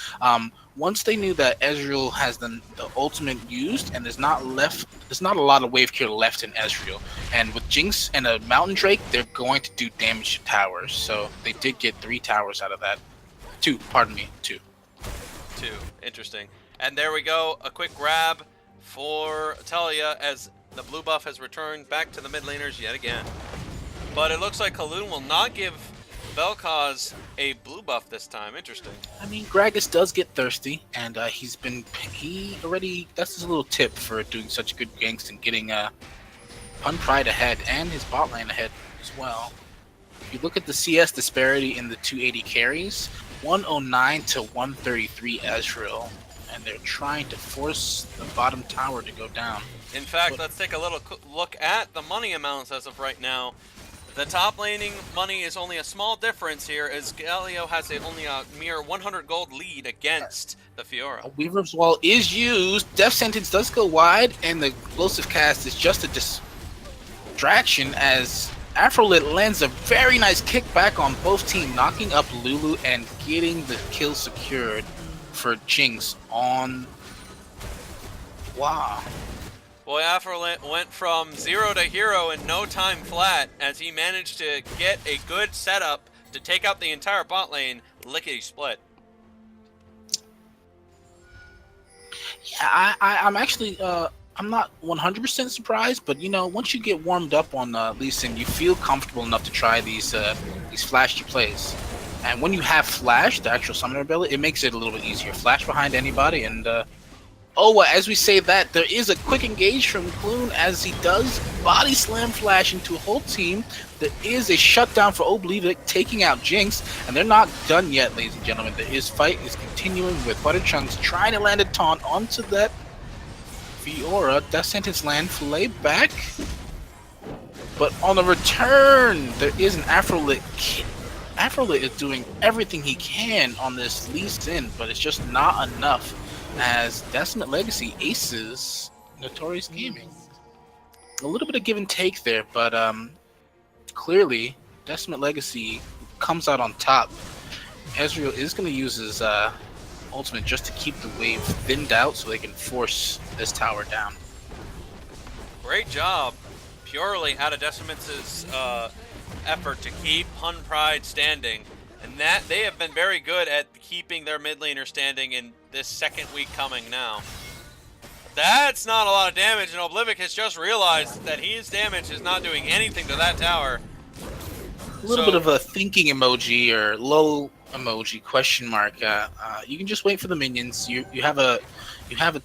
Once they knew that Ezreal has the ultimate used, and there's not a lot of wave cure left in Ezreal. And with Jinx and a Mountain Drake, they're going to do damage to towers. So they did get 3 towers out of that. 2, pardon me, 2. 2, interesting. And there we go, a quick grab for Talia as the blue buff has returned back to the mid laners yet again. But it looks like Kaloon will not give Vel'Koz a blue buff this time. Interesting. I mean, Gragas does get thirsty, and that's his little tip for doing such good ganks and getting Pun Pride ahead and his bot lane ahead as well. If you look at the CS disparity in the 280 carries, 109 to 133 Ezreal, and they're trying to force the bottom tower to go down. In fact, let's take a little look at the money amounts as of right now. The top laning money is only a small difference here, as Galio has only a mere 100 gold lead against the Fiora. A Weaver's Wall is used, Death Sentence does go wide, and the explosive cast is just a distraction as Afrolit lands a very nice kickback on both teams, knocking up Lulu and getting the kill secured for Jinx on... Wow. Boy, Afrolit went from 0 to hero in no time flat as he managed to get a good setup to take out the entire bot lane lickety-split. Yeah, I'm actually, I'm not 100% surprised, but you know, once you get warmed up on Lee Sin, you feel comfortable enough to try these flashy plays. And when you have Flash, the actual summoner ability, it makes it a little bit easier. Flash behind anybody, and as we say that, there is a quick engage from Clune as he does body slam Flash into a whole team. There is a shutdown for Oblivic taking out Jinx, and they're not done yet, ladies and gentlemen. His fight is continuing with Butterchunks trying to land a taunt onto that Fiora. Death Sentence land Filet back, but on the return, there is an Afrolit. Afrolit is doing everything he can on this Lee Sin, but it's just not enough as Decimate Legacy aces Notorious Gaming. A little bit of give and take there, but clearly Decimate Legacy comes out on top. Ezreal is going to use his ultimate just to keep the wave thinned out so they can force this tower down. Great job, purely out of Decimate's effort to keep Hun Pride standing. And that they have been very good at keeping their mid laner standing in this second week coming now. That's not a lot of damage, and Oblivic has just realized that his damage is not doing anything to that tower. A little bit of a thinking emoji or low emoji question mark. You can just wait for the minions. You have a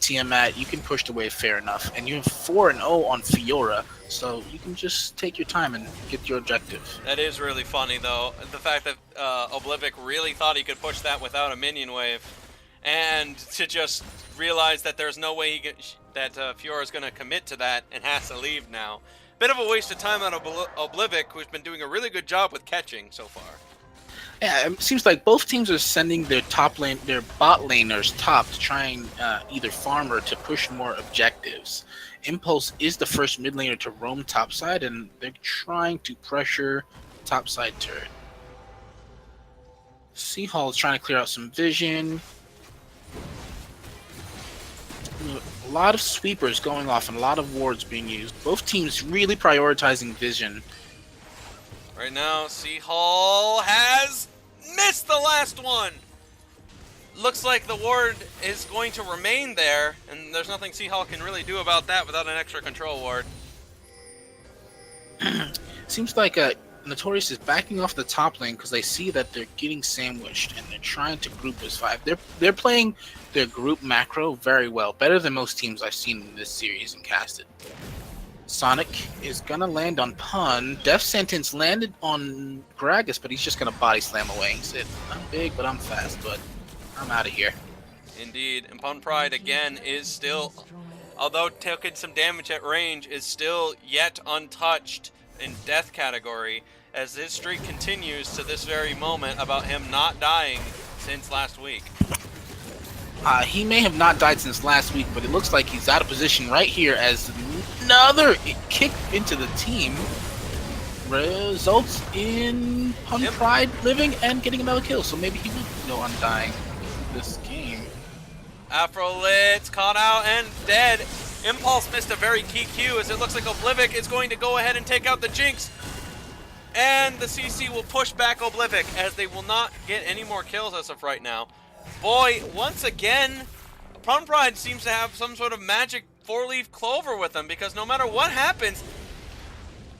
Tiamat. You can push the wave fair enough, and you have 4-0 on Fiora. So you can just take your time and get your objective. That is really funny, though. The fact that Oblivic really thought he could push that without a minion wave, and to just realize that there's no way that Fiora is going to commit to that and has to leave now. Bit of a waste of time on Oblivic, who's been doing a really good job with catching so far. Yeah, it seems like both teams are sending their bot laners top to try and either farm or to push more objectives. Impulse is the first mid laner to roam topside, and they're trying to pressure topside turret. Seahall is trying to clear out some vision. A lot of sweepers going off and a lot of wards being used. Both teams really prioritizing vision. Right now, Seahall has missed the last one. Looks like the ward is going to remain there, and there's nothing Seahall can really do about that without an extra control ward. Seems like Notorious is backing off the top lane because they see that they're getting sandwiched and they're trying to group as 5. They're playing their group macro very well, better than most teams I've seen in this series and casted. Sonic is gonna land on Pun. Death Sentence landed on Gragas, but he's just gonna body slam away. He said, "I'm big, but I'm fast, but I'm out of here." Indeed, and Pun Pride again is still although taking some damage at range, is still yet untouched in death category, as his streak continues to this very moment about him not dying since last week. He may have not died since last week, but it looks like he's out of position right here as another kick into the team results in Pun Pride living and getting another kill. So maybe he will go undying this game. Afrolit's caught out and dead. Impulse missed a very key cue as it looks like Oblivic is going to go ahead and take out the Jinx. And the CC will push back Oblivic as they will not get any more kills as of right now. Boy, once again, Pun Pride seems to have some sort of magic 4-leaf clover with them, because no matter what happens,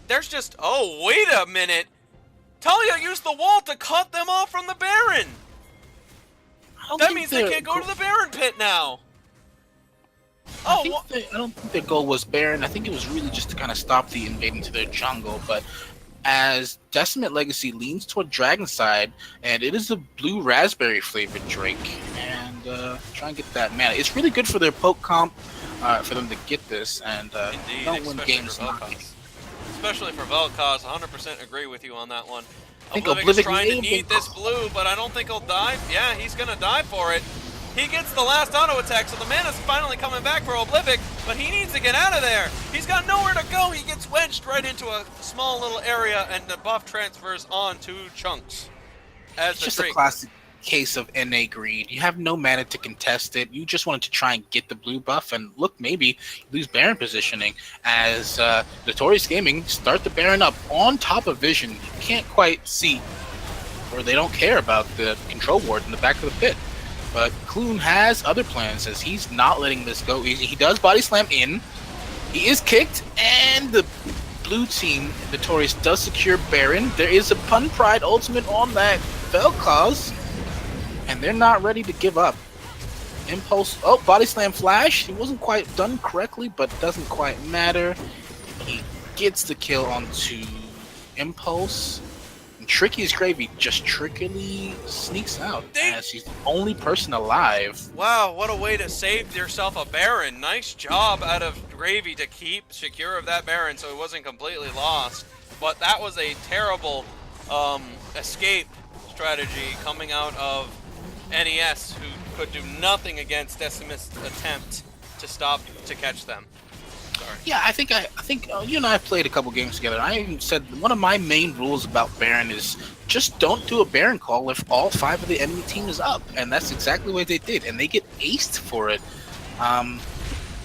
there's just... Oh, wait a minute! Talia used the wall to cut them off from the Baron! That means they can't go to the Baron pit now! I don't think their goal was Baron. I think it was really just to kind of stop the invading to their jungle, but as Decimate Legacy leans toward Dragon side, and it is a blue raspberry flavored drink, and try and get that mana. It's really good for their poke comp, for them to get this, and Indeed, don't win games knocking. Especially for Vel'Koz, 100% agree with you on that one. I think Oblivic is trying to need this blue, but I don't think he'll die. Yeah, he's gonna die for it. He gets the last auto attack, so the mana's finally coming back for Oblivic, but he needs to get out of there. He's got nowhere to go. He gets wedged right into a small little area, and the buff transfers on to Chunks. It's just a classic case of NA greed. You have no mana to contest it. You just wanted to try and get the blue buff, and look, maybe lose Baron positioning as Notorious Gaming start the Baron up on top of Vision. You can't quite see, or they don't care about the control ward in the back of the pit. But Clune has other plans as he's not letting this go easy. He does body slam in. He is kicked, and the blue team, Notorious, does secure Baron. There is a Pun Pride ultimate on that Vel'Koz, and they're not ready to give up. Impulse, oh, body slam flash. He wasn't quite done correctly, but doesn't quite matter. He gets the kill onto Impulse. And Tricky as Gravy just trickily sneaks out as he's the only person alive. Wow, what a way to save yourself a Baron. Nice job out of Gravy to keep secure of that Baron so it wasn't completely lost. But that was a terrible escape strategy coming out of NES, who could do nothing against Decimate's attempt to catch them. Sorry. Yeah, I think you and I have played a couple games together. I even said one of my main rules about Baron is just don't do a Baron call if all 5 of the enemy team is up, and that's exactly what they did, and they get aced for it.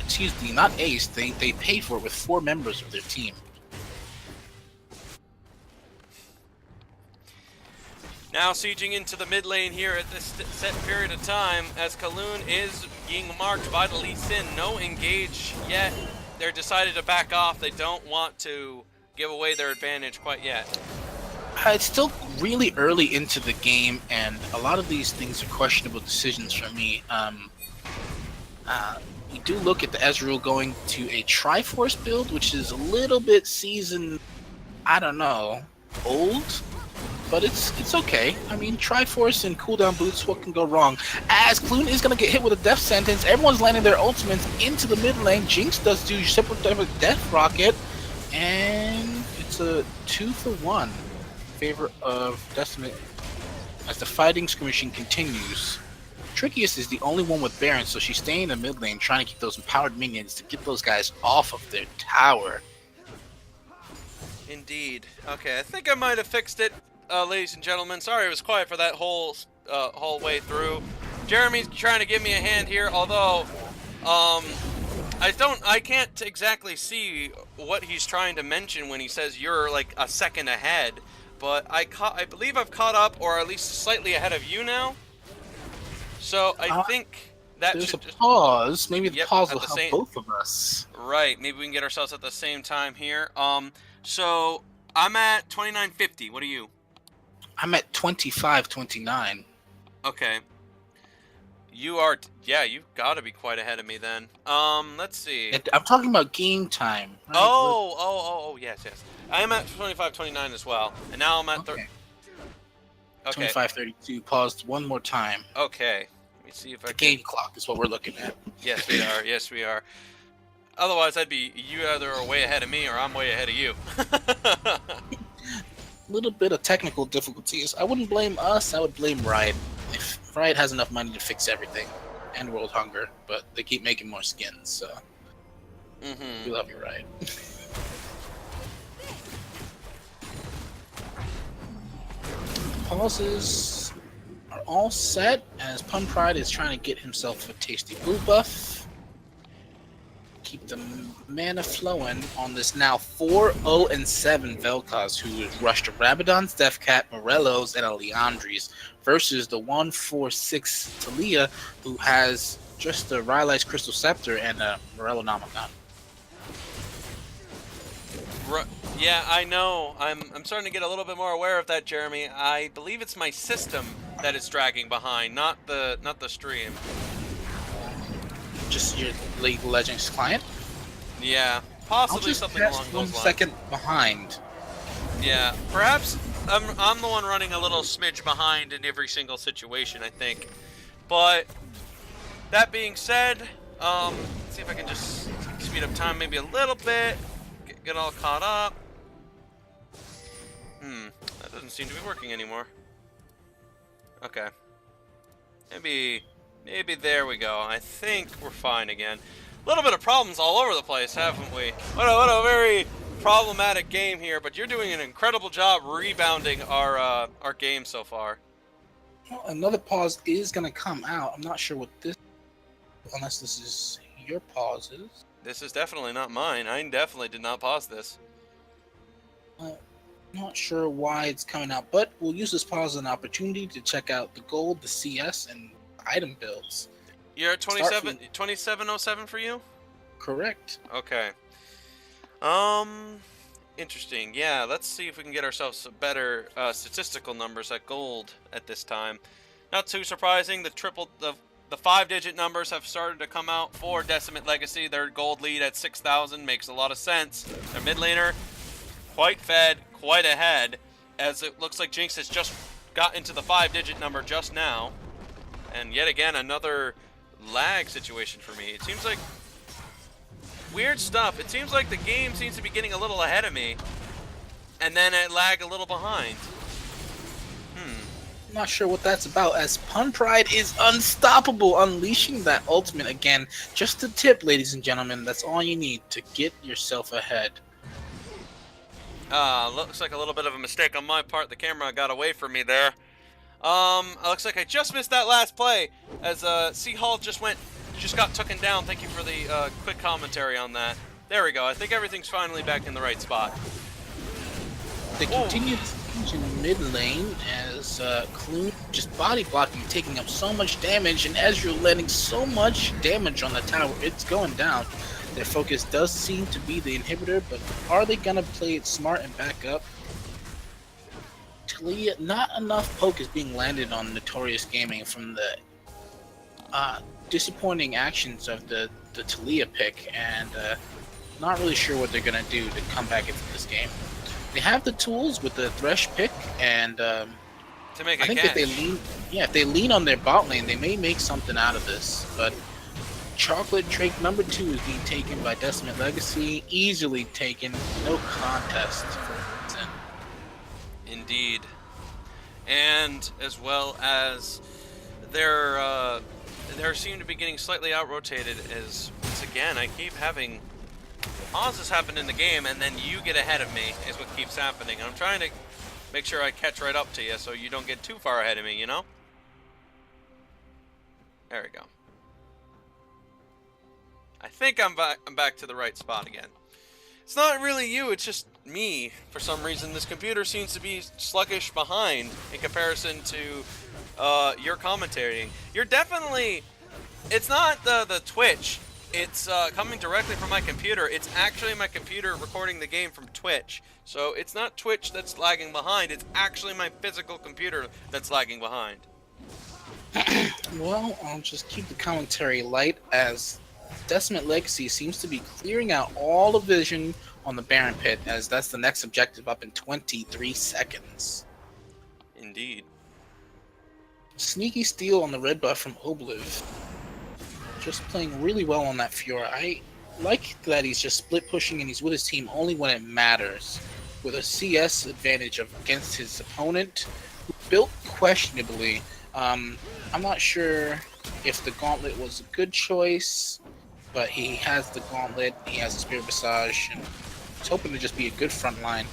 Excuse me, not aced. They paid for it with 4 members of their team. Now sieging into the mid lane here at this set period of time, as Kaloon is being marked by the Lee Sin. No engage yet. They're decided to back off. They don't want to give away their advantage quite yet. It's still really early into the game, and a lot of these things are questionable decisions for me. You do look at the Ezreal going to a Triforce build, which is a little bit seasoned, I don't know, old, but it's okay. I mean, Triforce and cooldown boots, what can go wrong? As Clune is going to get hit with a death sentence, everyone's landing their ultimates into the mid lane. Jinx does do separate death rocket, and it's a 2-for-1 in favor of Decimate as the fighting skirmishing continues. Trickiest is the only one with Baron, so she's staying in the mid lane trying to keep those empowered minions to get those guys off of their tower. Indeed. Okay, I think I might have fixed it, ladies and gentlemen. Sorry it was quiet for that whole way through. Jeremy's trying to give me a hand here, although I can't exactly see what he's trying to mention when he says you're like a second ahead. But I believe I've caught up, or at least slightly ahead of you now. So I think that there's should a pause. Maybe the pause will at the help same- both of us. Right, maybe we can get ourselves at the same time here. So I'm at 29.50. What are you? I'm at 25-29. Okay. You are, yeah, you've got to be quite ahead of me then. Let's see. I'm talking about game time. Right? Oh, yes. I am at 25.29 as well. And now I'm at 30. Okay. 25-32. Paused one more time. Okay. Let me see if I The can. game clock is what we're looking at. Yes, we are. Otherwise, I'd be you either are way ahead of me or I'm way ahead of you. Little bit of technical difficulties. I wouldn't blame us. I would blame Riot. If Riot has enough money to fix everything, and world hunger, but they keep making more skins. So we love you, Riot. Pauses are all set as Pun Pride is trying to get himself a tasty blue buff. Keep the mana flowing on this now 4-0-7 Vel'Koz, who has rushed Rabadon's Deathcat, Morello's, and Leandri's, versus the 1-4-6 Talia, who has just a Rylai's Crystal Scepter and a Morello Namagon. Yeah, I know. I'm starting to get a little bit more aware of that, Jeremy. I believe it's my system that is dragging behind, not the stream. Just your League of Legends client? Yeah, possibly something along those lines. 1 second behind. Yeah, perhaps I'm the one running a little smidge behind in every single situation, I think. But that being said, let's see if I can just speed up time maybe a little bit, get all caught up. That doesn't seem to be working anymore. Okay. Maybe there we go. I think we're fine again. A little bit of problems all over the place, haven't we? What a very problematic game here, but you're doing an incredible job rebounding our game so far. Well, another pause is going to come out. I'm not sure what this, unless this is your pauses. This is definitely not mine. I definitely did not pause this. Not sure why it's coming out, but we'll use this pause as an opportunity to check out the gold, the CS, and item builds. You're at 2707 for you? Correct. Okay. Interesting. Yeah, let's see if we can get ourselves better statistical numbers at gold at this time. Not too surprising, the 5-digit numbers have started to come out for Decimate Legacy. Their gold lead at 6,000 makes a lot of sense. Their mid laner, quite fed, quite ahead, as it looks like Jinx has just got into the 5-digit number just now. And yet again, another lag situation for me. It seems like weird stuff. It seems like the game seems to be getting a little ahead of me, and then I lag a little behind. Not sure what that's about, as Pun Pride is unstoppable, unleashing that ultimate again. Just a tip, ladies and gentlemen, that's all you need to get yourself ahead. Looks like a little bit of a mistake on my part. The camera got away from me there. Looks like I just missed that last play, as C Hall just got taken down. Thank you for the quick commentary on that. There we go. I think everything's finally back in the right spot. They continue in mid lane as Clune just body blocking, taking up so much damage, and as you're letting so much damage on the tower, it's going down. Their focus does seem to be the inhibitor, but are they gonna play it smart and back up? Talia, not enough poke is being landed on Notorious Gaming from the disappointing actions of the Talia pick, and not really sure what they're gonna do to come back into this game. They have the tools with the Thresh pick, and to make I think if they lean on their bot lane, they may make something out of this. But Chocolate Drake number 2 is being taken by Decimate Legacy, easily taken, no contest. Indeed. And as well as they're seem to be getting slightly out-rotated, as once again I keep having pauses happen in the game and then you get ahead of me is what keeps happening. I'm trying to make sure I catch right up to you so you don't get too far ahead of me, you know? There we go. I think I'm back to the right spot again. It's not really you, it's just me. For some reason, this computer seems to be sluggish behind in comparison to your commentating. You're definitely... It's not the Twitch. It's coming directly from my computer. It's actually my computer recording the game from Twitch. So it's not Twitch that's lagging behind. It's actually my physical computer that's lagging behind. Well, I'll just keep the commentary light, as Decimate Legacy seems to be clearing out all the vision on the Baron Pit, as that's the next objective up in 23 seconds. Indeed. Sneaky steal on the red buff from Obliv. Just playing really well on that Fiora. like that he's just split pushing and he's with his team only when it matters, with a CS advantage against his opponent, who built questionably. I'm not sure if the Gauntlet was a good choice, but he has the Gauntlet, he has the Spirit Visage, and he's hoping to just be a good front line.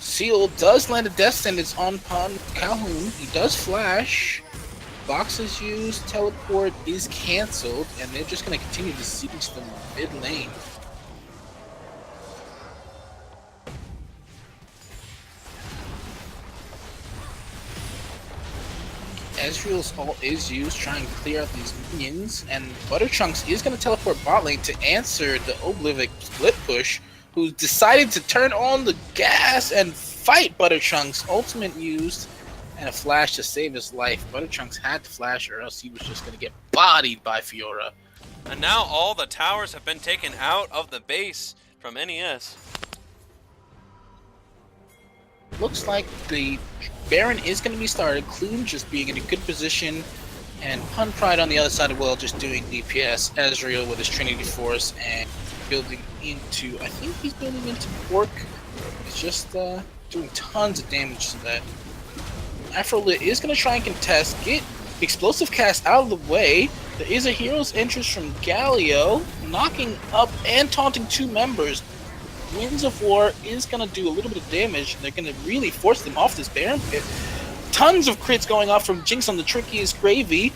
Seal does land a Death Sentence on Calhoun. He does flash. Box is used, teleport is cancelled, and they're just going to continue to siege the mid lane. Ezreal's ult is used, trying to clear out these minions, and Butterchunks is going to teleport bot lane to answer the Oblivic split push, who decided to turn on the gas and fight Butterchunks. Ultimate used, and a flash to save his life. Butterchunks had to flash or else he was just going to get bodied by Fiora. And now all the towers have been taken out of the base from NES. Looks like the Baron is going to be started. Clune just being in a good position, and Pun Pride on the other side of well just doing DPS. Ezreal with his Trinity Force and building into, I think he's building into Pork. He's just doing tons of damage to that. Afrolit is going to try and contest, get Explosive Cast out of the way. There is a Hero's Interest from Galio, knocking up and taunting two members. Winds of War is going to do a little bit of damage, and they're going to really force them off this Baron pit. Tons of crits going off from Jinx on the trickiest Gravy.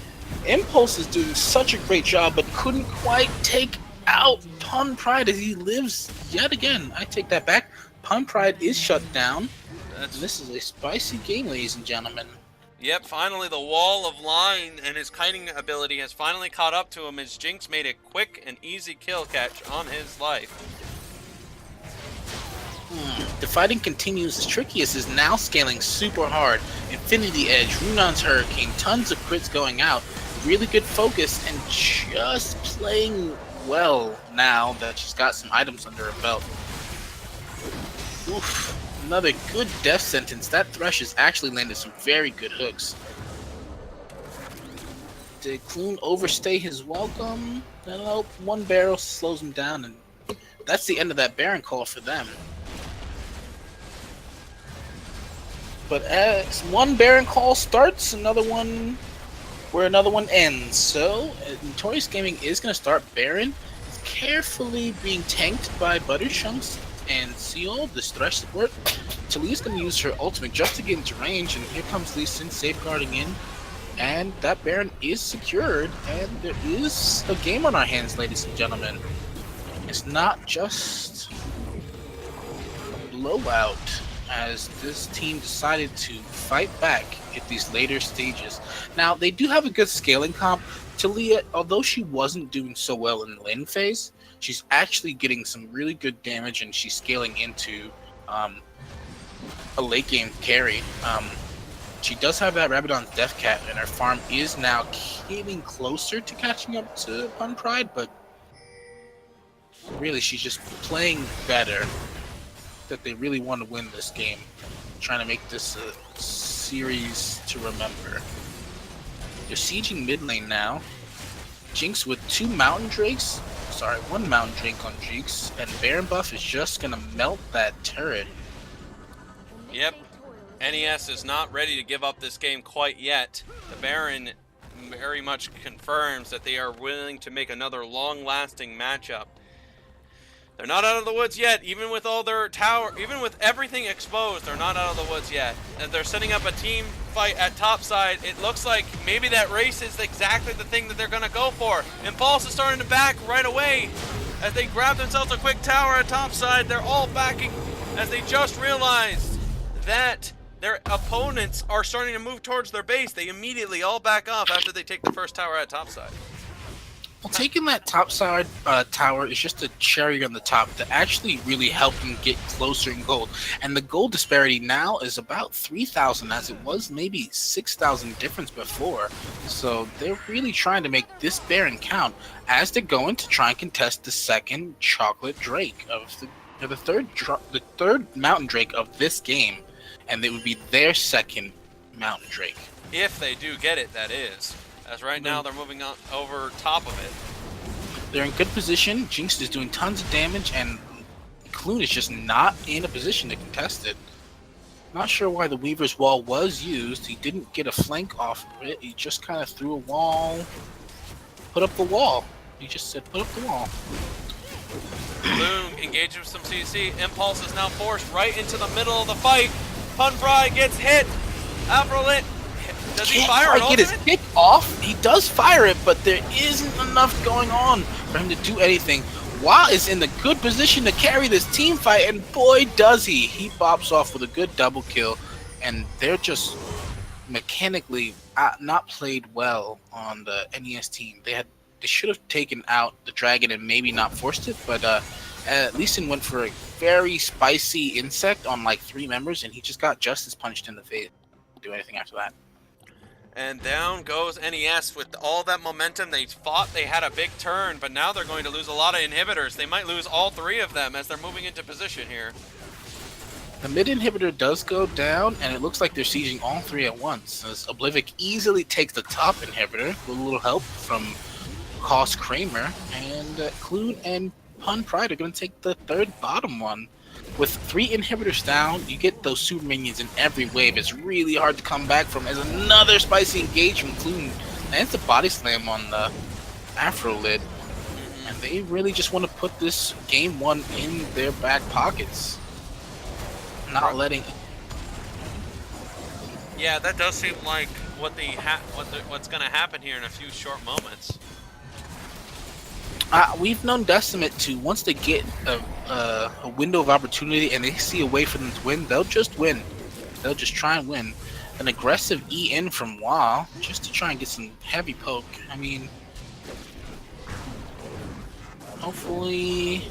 Impulse is doing such a great job, but couldn't quite take out Pun Pride as he lives yet again. I take that back. Pun Pride is shut down. This is a spicy game, ladies and gentlemen. Yep, finally the wall of line and his kiting ability has finally caught up to him as Jinx made a quick and easy kill catch on his life. The fighting continues. The trickiest is now scaling super hard. Infinity Edge, Runon's Hurricane, tons of crits going out. Really good focus and just playing well now that she's got some items under her belt. Oof. Another good death sentence. That Thresh has actually landed some very good hooks. Did Clune overstay his welcome? No, one barrel slows him down, and that's the end of that Baron call for them. But as one Baron call starts, another one ends. So Notorious Gaming is going to start Baron, carefully being tanked by Butterchunks and Seal, this Thresh support. Talia's going to use her ultimate just to get into range, and here comes Lee Sin safeguarding in, and that Baron is secured, and there is a game on our hands, ladies and gentlemen. It's not just a blowout, as this team decided to fight back at these later stages. Now, they do have a good scaling comp. Talia, although she wasn't doing so well in the lane phase, she's actually getting some really good damage, and she's scaling into a late game carry. She does have that Rabadon's Death Cat, and her farm is now getting closer to catching up to Pun Pride, but really she's just playing better. That they really want to win this game, trying to make this a series to remember. They're sieging mid lane now. Jinx with one Mountain Drake on Jinx, and Baron buff is just gonna melt that turret. Yep, NES is not ready to give up this game quite yet. The Baron very much confirms that they are willing to make another long-lasting matchup. They're not out of the woods yet, even with all their tower, even with everything exposed, they're not out of the woods yet. And they're setting up a team fight at topside. It looks like maybe that race is exactly the thing that they're gonna go for. Impulse is starting to back right away. As they grab themselves a quick tower at topside, they're all backing as they just realized that their opponents are starting to move towards their base. They immediately all back off after they take the first tower at topside. Well, taking that topside tower is just a cherry on the top to actually really help them get closer in gold. And the gold disparity now is about 3,000, as it was maybe 6,000 difference before. So they're really trying to make this Baron count as they're going to try and contest the second Chocolate Drake of the third Mountain Drake of this game, and it would be their second Mountain Drake. If they do get it, that is. As right now they're moving on over top of it. They're in good position. Jinx is doing tons of damage, and Clune is just not in a position to contest it. Not sure why the Weaver's wall was used. He didn't get a flank off of it. He just kind of threw a wall. Put up the wall. He just said, put up the wall. Loon engaged with some CC. Impulse is now forced right into the middle of the fight. Punfry gets hit. Afrolit, does he fire an get his ultimate? kick off. He does fire it, but there isn't enough going on for him to do anything. Wah is in the good position to carry this team fight, and boy does he. He bops off with a good double kill, and they're just mechanically not played well on the NES team. They should have taken out the dragon and maybe not forced it, but Leeson went for a very spicy insect on like 3 members, and he just got justice punched in the face. Didn't do anything after that. And down goes NES with all that momentum. They thought they had a big turn, but now they're going to lose a lot of inhibitors. They might lose all 3 of them as they're moving into position here. The mid inhibitor does go down, and it looks like they're sieging all 3 at once. As Oblivic easily takes the top inhibitor with a little help from Koss Kramer, and Clune and Pun Pride are going to take the 3rd bottom one. With 3 inhibitors down, you get those super minions in every wave. It's really hard to come back from. As another spicy engagement, Clune lands the body slam on the Afro lid, and they really just want to put this game 1 in their back pockets, not letting. Yeah, that does seem like what's going to happen here in a few short moments. We've known Decimate to, once they get a window of opportunity and they see a way for them to win, they'll just win. They'll just try and win. An aggressive E-in from WoW just to try and get some heavy poke. I mean, hopefully.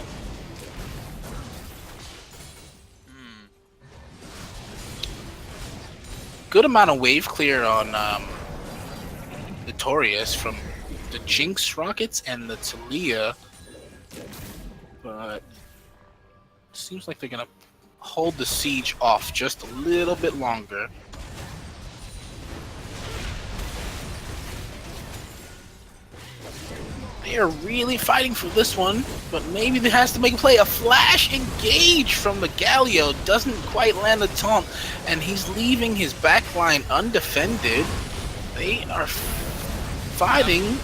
Good amount of wave clear on Notorious from the Jinx rockets and the Talia, but seems like they're gonna hold the siege off just a little bit longer. They are really fighting for this one, but maybe there has to make a play. A flash engage from the Galio doesn't quite land the taunt, and he's leaving his backline undefended. They are fighting.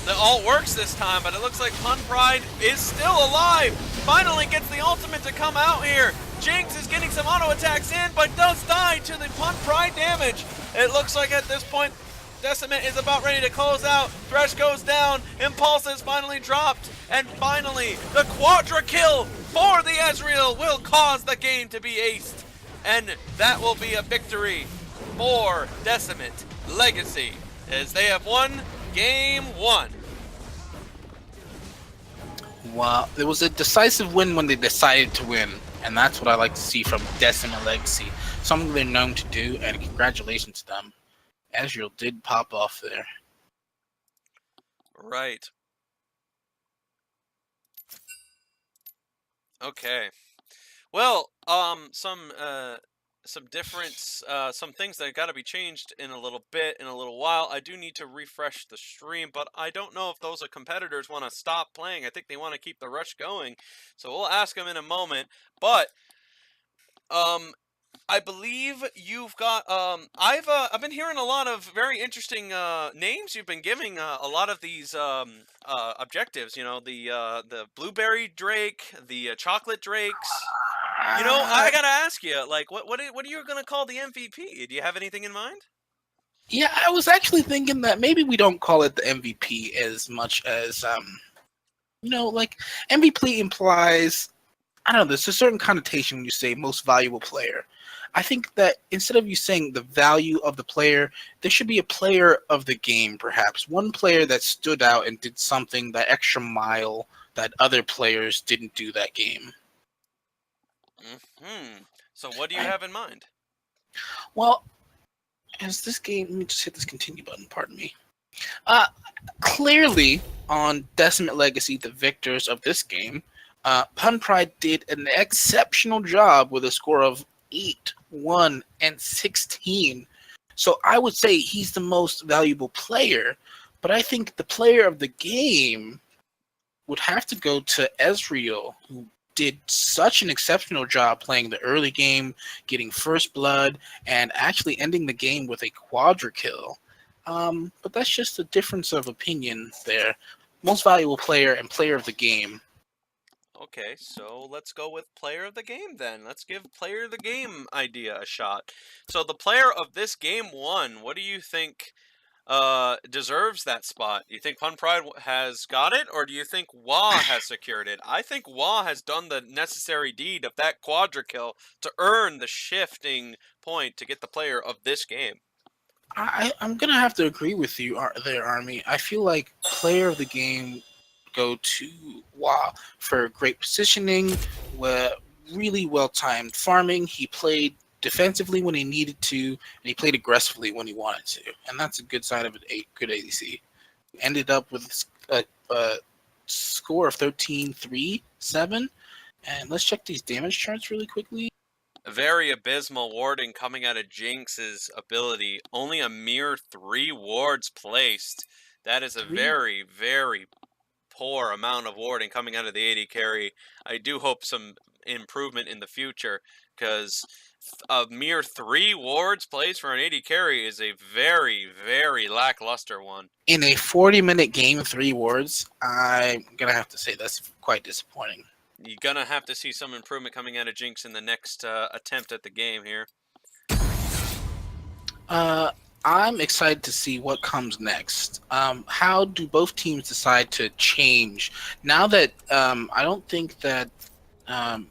The ult works this time, but it looks like Pun Pride is still alive. Finally gets the ultimate to come out here. Jinx is getting some auto attacks in, but does die to the Pun Pride damage. It looks like at this point, Decimate is about ready to close out. Thresh goes down. Impulse is finally dropped. And finally, the quadra kill for the Ezreal will cause the game to be aced. And that will be a victory for Decimate Legacy, as they have won Game 1. Wow, it was a decisive win when they decided to win, and that's what I like to see from Decimate Legacy. Something they're known to do, and congratulations to them. Ezreal did pop off there. Right. Okay. Well, some difference, some things that got to be changed in a little while. I do need to refresh the stream, but I don't know if those competitors want to stop playing. I think they want to keep the rush going, so we'll ask them in a moment. But I believe you've got I've been hearing a lot of very interesting names you've been giving a lot of these objectives. You know, the blueberry drake, the chocolate drakes. You know, I gotta ask you, like, what are you gonna call the MVP? Do you have anything in mind? Yeah, I was actually thinking that maybe we don't call it the MVP as much as you know, like MVP implies, I don't know, there's a certain connotation when you say most valuable player. I think that instead of you saying the value of the player, there should be a player of the game, perhaps. One player that stood out and did something, that extra mile that other players didn't do that game. So what do you have in mind? Well, as this game, let me just hit this continue button, pardon me. Clearly, on Decimate Legacy, the victors of this game, Pun Pride did an exceptional job with a score of 8, 1, and 16. So I would say he's the most valuable player, but I think the player of the game would have to go to Ezreal, who did such an exceptional job playing the early game, getting first blood, and actually ending the game with a quadra kill. But that's just a difference of opinion there. Most valuable player and player of the game. Okay, so let's go with player of the game then. Let's give player of the game idea a shot. So the player of this game one, what do you think deserves that spot? Do you think Pun Pride has got it, or do you think Wah has secured it? I think Wah has done the necessary deed of that quadra kill to earn the shifting point to get the player of this game. I'm gonna have to agree with you there, Army. I feel like player of the game go to Wah for great positioning, really well timed farming. He played defensively when he needed to, and he played aggressively when he wanted to, and that's a good sign of a good ADC. Ended up with a score of 13-3-7, and let's check these damage charts really quickly. Very abysmal warding coming out of Jinx's ability. Only a mere 3 wards placed. That is a very, very poor amount of warding coming out of the AD carry. I do hope some improvement in the future, because a mere 3 wards placed for an AD carry is a very, very lackluster one. In a 40-minute game, 3 wards, I'm going to have to say that's quite disappointing. You're going to have to see some improvement coming out of Jinx in the next attempt at the game here. I'm excited to see what comes next. How do both teams decide to change? Now that I don't think that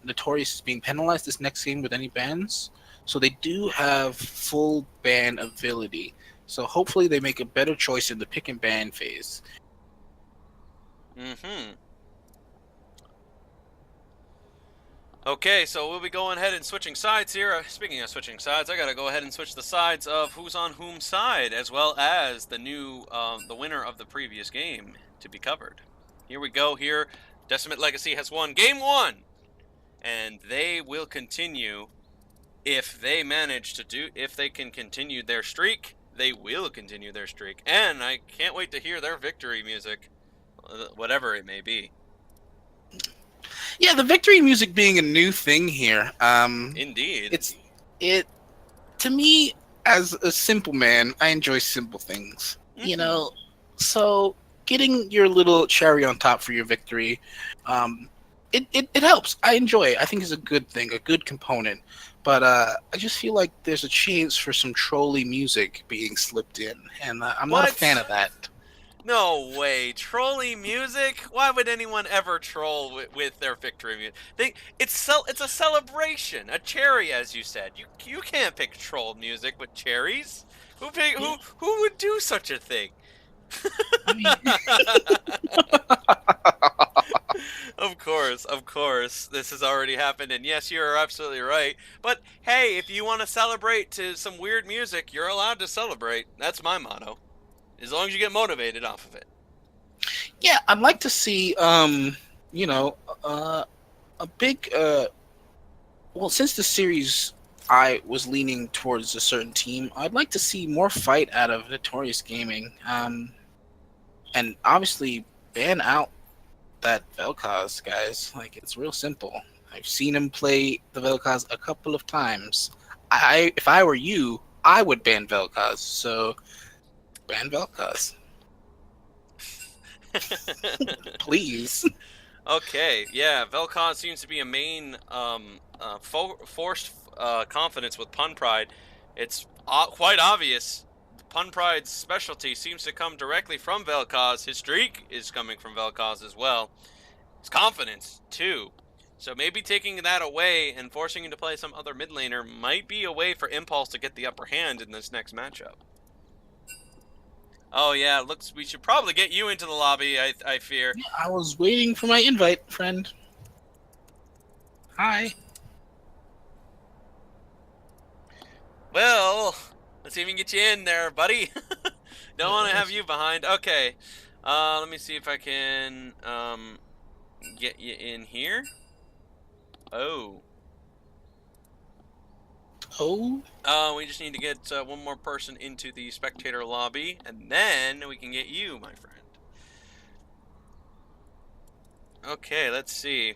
Notorious is being penalized this next game with any bans, so they do have full ban ability. So hopefully they make a better choice in the pick and ban phase. Okay, so we'll be going ahead and switching sides here. Speaking of switching sides, I gotta go ahead and switch the sides of who's on whom's side, as well as the new, the winner of the previous game to be covered. Here we go. Here, Decimate Legacy has won Game 1, and they will continue if they manage to if they can continue their streak. They will continue their streak, and I can't wait to hear their victory music, whatever it may be. Yeah, the victory music being a new thing here. Indeed. It to me, as a simple man, I enjoy simple things. You know, so getting your little cherry on top for your victory, it helps. I enjoy it. I think it's a good thing, a good component. But I just feel like there's a chance for some trolly music being slipped in, and I'm not a fan of that. No way. Trolling music? Why would anyone ever troll with their victory music? It's a celebration. A cherry, as you said. You can't pick troll music with cherries. Who would do such a thing? Of course. This has already happened, and yes, you're absolutely right. But hey, if you want to celebrate to some weird music, you're allowed to celebrate. That's my motto. As long as you get motivated off of it. Yeah, I'd like to see, a big, well, since the series I was leaning towards a certain team, I'd like to see more fight out of Notorious Gaming. And obviously ban out that Vel'Koz, guys. Like, it's real simple. I've seen him play the Vel'Koz a couple of times. If I were you, I would ban Vel'Koz, so... ban Vel'Koz. Please. Okay, yeah, Vel'Koz seems to be a main forced confidence with Pun Pride. It's quite obvious. Pun Pride's specialty seems to come directly from Vel'Koz. His streak is coming from Vel'Koz as well. His confidence, too. So maybe taking that away and forcing him to play some other mid laner might be a way for Impulse to get the upper hand in this next matchup. Oh yeah, looks we should probably get you into the lobby, I fear. I was waiting for my invite, friend. Hi. Well, let's see if we can get you in there, buddy. Don't want to have you behind. Okay. Let me see if I can get you in here. Oh. We just need to get one more person into the spectator lobby, and then we can get you, my friend. Okay, let's see.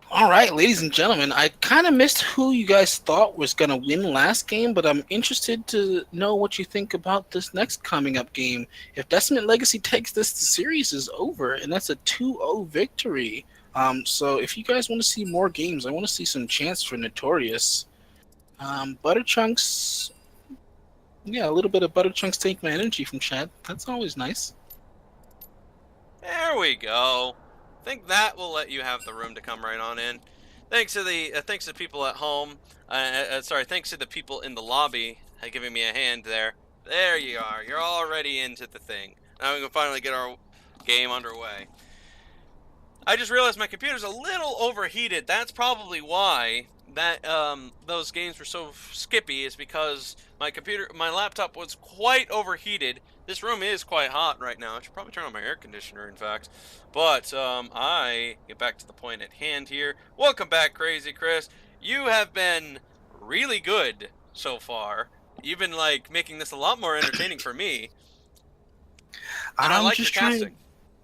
All right, ladies and gentlemen, I kind of missed who you guys thought was going to win last game, but I'm interested to know what you think about this next coming up game. If Decimate Legacy takes this, the series is over, and that's a 2-0 victory. So if you guys want to see more games, I want to see some chance for Notorious. Butterchunks, yeah, a little bit of Butterchunks take my energy from chat. That's always nice. There we go. I think that will let you have the room to come right on in. Thanks to the people at home. Sorry, thanks to the people in the lobby giving me a hand there. There you are. You're already into the thing. Now we can finally get our game underway. I just realized my computer's a little overheated. That's probably why that those games were so skippy, is because my laptop was quite overheated. This room is quite hot right now. I should probably turn on my air conditioner, in fact. But I get back to the point at hand here. Welcome back, Crazy Chris. You have been really good so far. You've been like making this a lot more entertaining for me. And I I'm like your just casting.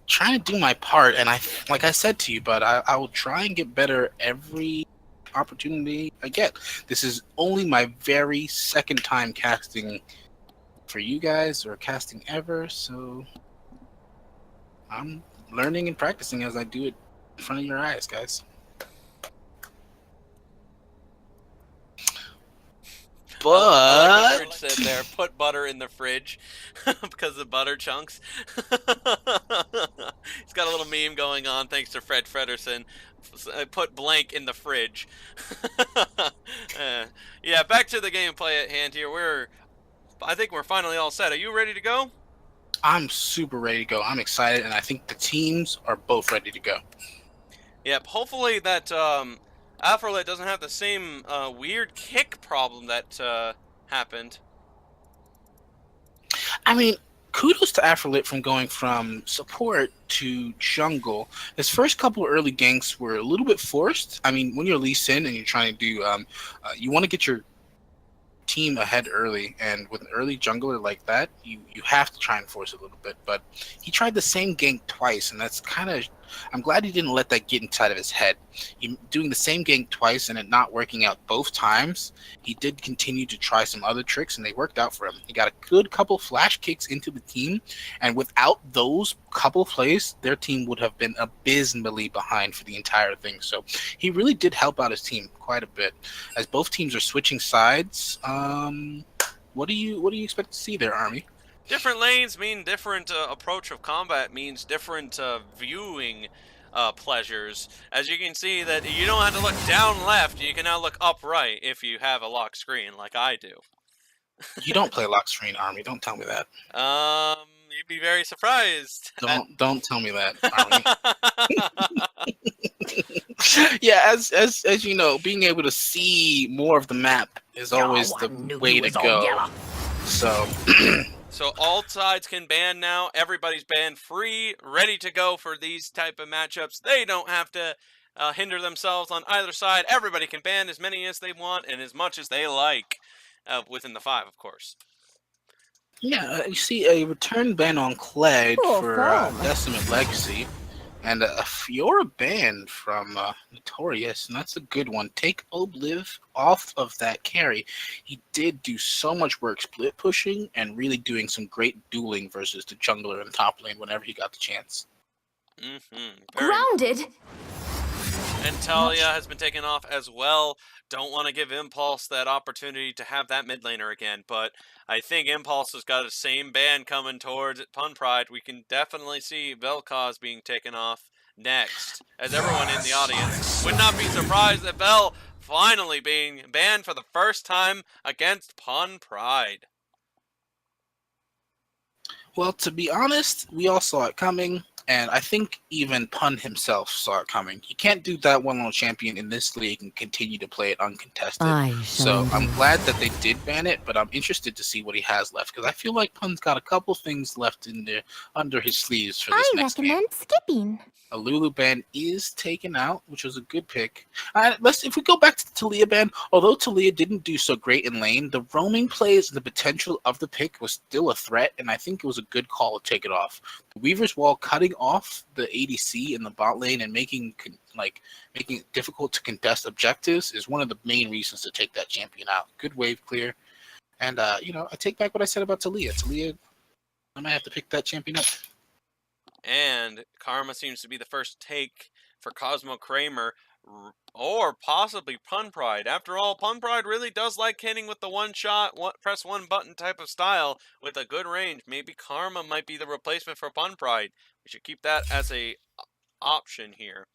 trying to do my part, and like I said to you, but I will try and get better every opportunity I get. This is only my very second time casting for you guys, or casting ever, so I'm learning and practicing as I do it in front of your eyes, guys. I like what But Fridge said there. Put butter in the fridge because of butter chunks. He's got a little meme going on thanks to Fred Frederson. Put blank in the fridge. Yeah, back to the gameplay at hand here. I think we're finally all set. Are you ready to go? I'm super ready to go. I'm excited, and I think the teams are both ready to go. Yep. Hopefully that Afrolit doesn't have the same weird kick problem that happened. I mean, kudos to Afrolit from going from support to jungle. His first couple early ganks were a little bit forced. I mean, when you're Lee Sin and you're trying to do, you want to get your team ahead early, and with an early jungler like that, you have to try and force it a little bit. But he tried the same gank twice, and that's kind of, I'm glad he didn't let that get inside of his head. He doing the same gank twice and it not working out both times. He did continue to try some other tricks, and they worked out for him. He got a good couple flash kicks into the team, and without those couple plays, their team would have been abysmally behind for the entire thing. So he really did help out his team quite a bit. As both teams are switching sides, what do you expect to see there, Army? Different lanes mean different approach of combat, means different viewing pleasures. As you can see that you don't have to look down left, you can now look up right if you have a lock screen like I do. You don't play lock screen, Army. Don't tell me that. You'd be very surprised. Don't tell me that, Army. Yeah, as you know, being able to see more of the map is always the way to go. So So all sides can ban now. Everybody's ban free, ready to go for these type of matchups. They don't have to hinder themselves on either side. Everybody can ban as many as they want and as much as they like, within the 5, of course. yeah, you see a return ban on Clegg for Decimate Legacy, and a Fiora ban from Notorious, and that's a good one. Take Obliv off of that carry. He did do so much work split pushing and really doing some great dueling versus the jungler in the top lane whenever he got the chance. Grounded. And Talia has been taken off as well. Don't want to give Impulse that opportunity to have that mid laner again, but I think Impulse has got the same ban coming towards Pun Pride. We can definitely see Vel'Koz being taken off next, as everyone in the audience would not be surprised at Vel finally being banned for the first time against Pun Pride. Well, to be honest, we all saw it coming. And I think even Pun himself saw it coming. You can't do that one lone champion in this league and continue to play it uncontested. So I'm glad that they did ban it, but I'm interested to see what he has left because I feel like Pun's got a couple things left in there under his sleeves for this I next game. recommend skipping. A Lulu ban is taken out, which was a good pick. If we go back to the Talia ban, although Talia didn't do so great in lane, the roaming plays and the potential of the pick was still a threat, and I think it was a good call to take it off. The Weaver's Wall cutting off the ADC in the bot lane and making it difficult to contest objectives is one of the main reasons to take that champion out. Good wave clear, and I take back what I said about Talia. Talia, I might have to pick that champion up. And Karma seems to be the first take for Cosmo Kramer, or possibly Pun Pride. After all, Pun Pride really does like hitting with the one shot, press one button type of style with a good range. Maybe Karma might be the replacement for Pun Pride. We should keep that as a option here.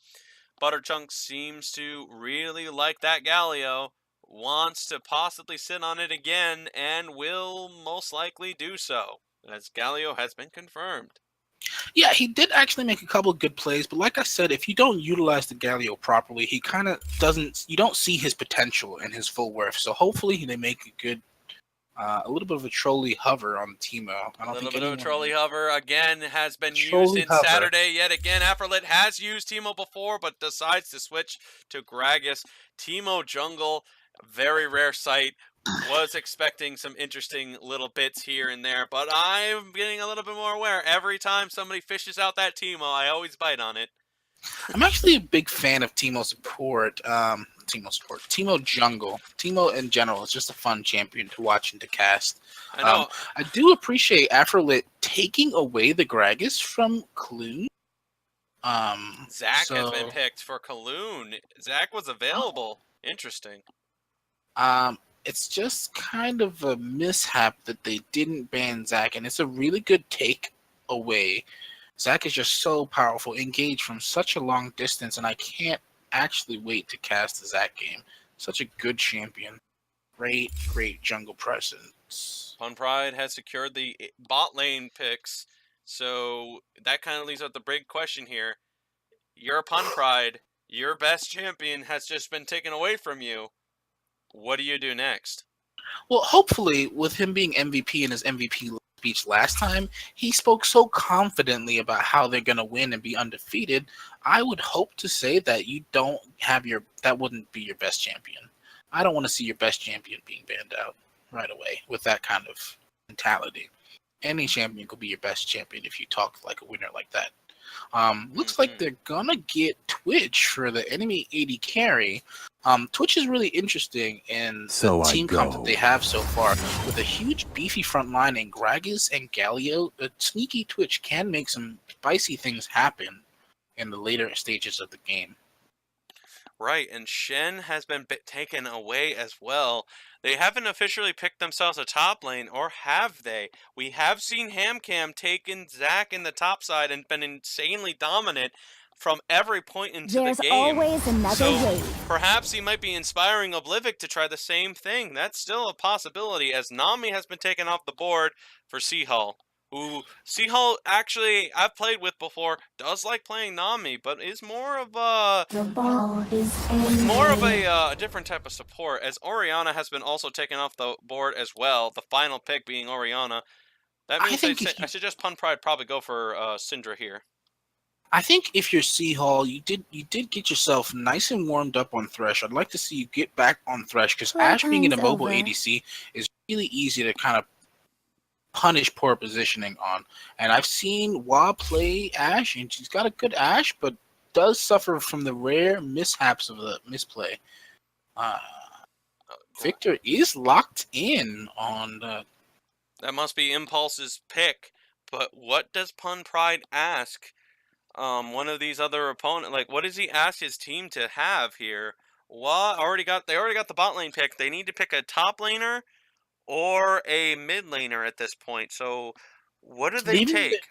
Butterchunk seems to really like that Galio, wants to possibly sit on it again, and will most likely do so, as Galio has been confirmed. Yeah, he did actually make a couple of good plays, but like I said, if you don't utilize the Galio properly, he kind of doesn't. You don't see his potential and his full worth. So hopefully they make a good, a little bit of a trolley hover on Teemo. A little bit of a trolley hover again has been used in hover. Saturday yet again. Aphrolit has used Teemo before, but decides to switch to Gragas. Teemo jungle, very rare sight. Was expecting some interesting little bits here and there, but I'm getting a little bit more aware. Every time somebody fishes out that Teemo, I always bite on it. I'm actually a big fan of Teemo support. Teemo jungle. Teemo in general is just a fun champion to watch and to cast. I know. I do appreciate Aphrolit taking away the Gragas from Clune. Zach has been picked for Kaloon. Zach was available. Interesting. It's just kind of a mishap that they didn't ban Zach, and it's a really good take away. Zach is just so powerful, engaged from such a long distance, and I can't actually wait to cast the Zach game. Such a good champion. Great jungle presence. Pun Pride has secured the bot lane picks, so that kind of leaves out the big question here. You're Pun Pride. Your best champion has just been taken away from you. What do you do next? Well, hopefully, with him being MVP in his MVP speech last time, he spoke so confidently about how they're going to win and be undefeated. I would hope to say that that wouldn't be your best champion. I don't want to see your best champion being banned out right away with that kind of mentality. Any champion could be your best champion if you talk like a winner like that. Looks like they're gonna get Twitch for the enemy AD carry. Twitch is really interesting in the team comp that they have so far. With a huge beefy front line in Gragas and Galio, the sneaky Twitch can make some spicy things happen in the later stages of the game. Right, and Shen has been taken away as well. They haven't officially picked themselves a top lane, or have they? We have seen Hamcam taken Zach in the top side and been insanely dominant from every point into the game. There's always another wave. Perhaps he might be inspiring Oblivic to try the same thing. That's still a possibility, as Nami has been taken off the board for Seahall. Who Seahall actually I've played with before, does like playing Nami, but is more of a different type of support, as Orianna has been also taken off the board as well, the final pick being Orianna. That means I suggest Pun Pride probably go for Syndra here. I think if you're Seahall, you did get yourself nice and warmed up on Thresh. I'd like to see you get back on Thresh, because Ashe being in a mobile ADC is really easy to kind of punish poor positioning on. And I've seen Wa play Ashe, and she's got a good Ashe, but does suffer from the rare mishaps of the misplay. Victor is locked in on the... That must be Impulse's pick, but what does Pun Pride ask one of these other opponents? Like, what does he ask his team to have here? Wa already got the bot lane pick. They need to pick a top laner or a mid laner at this point. So what do they take?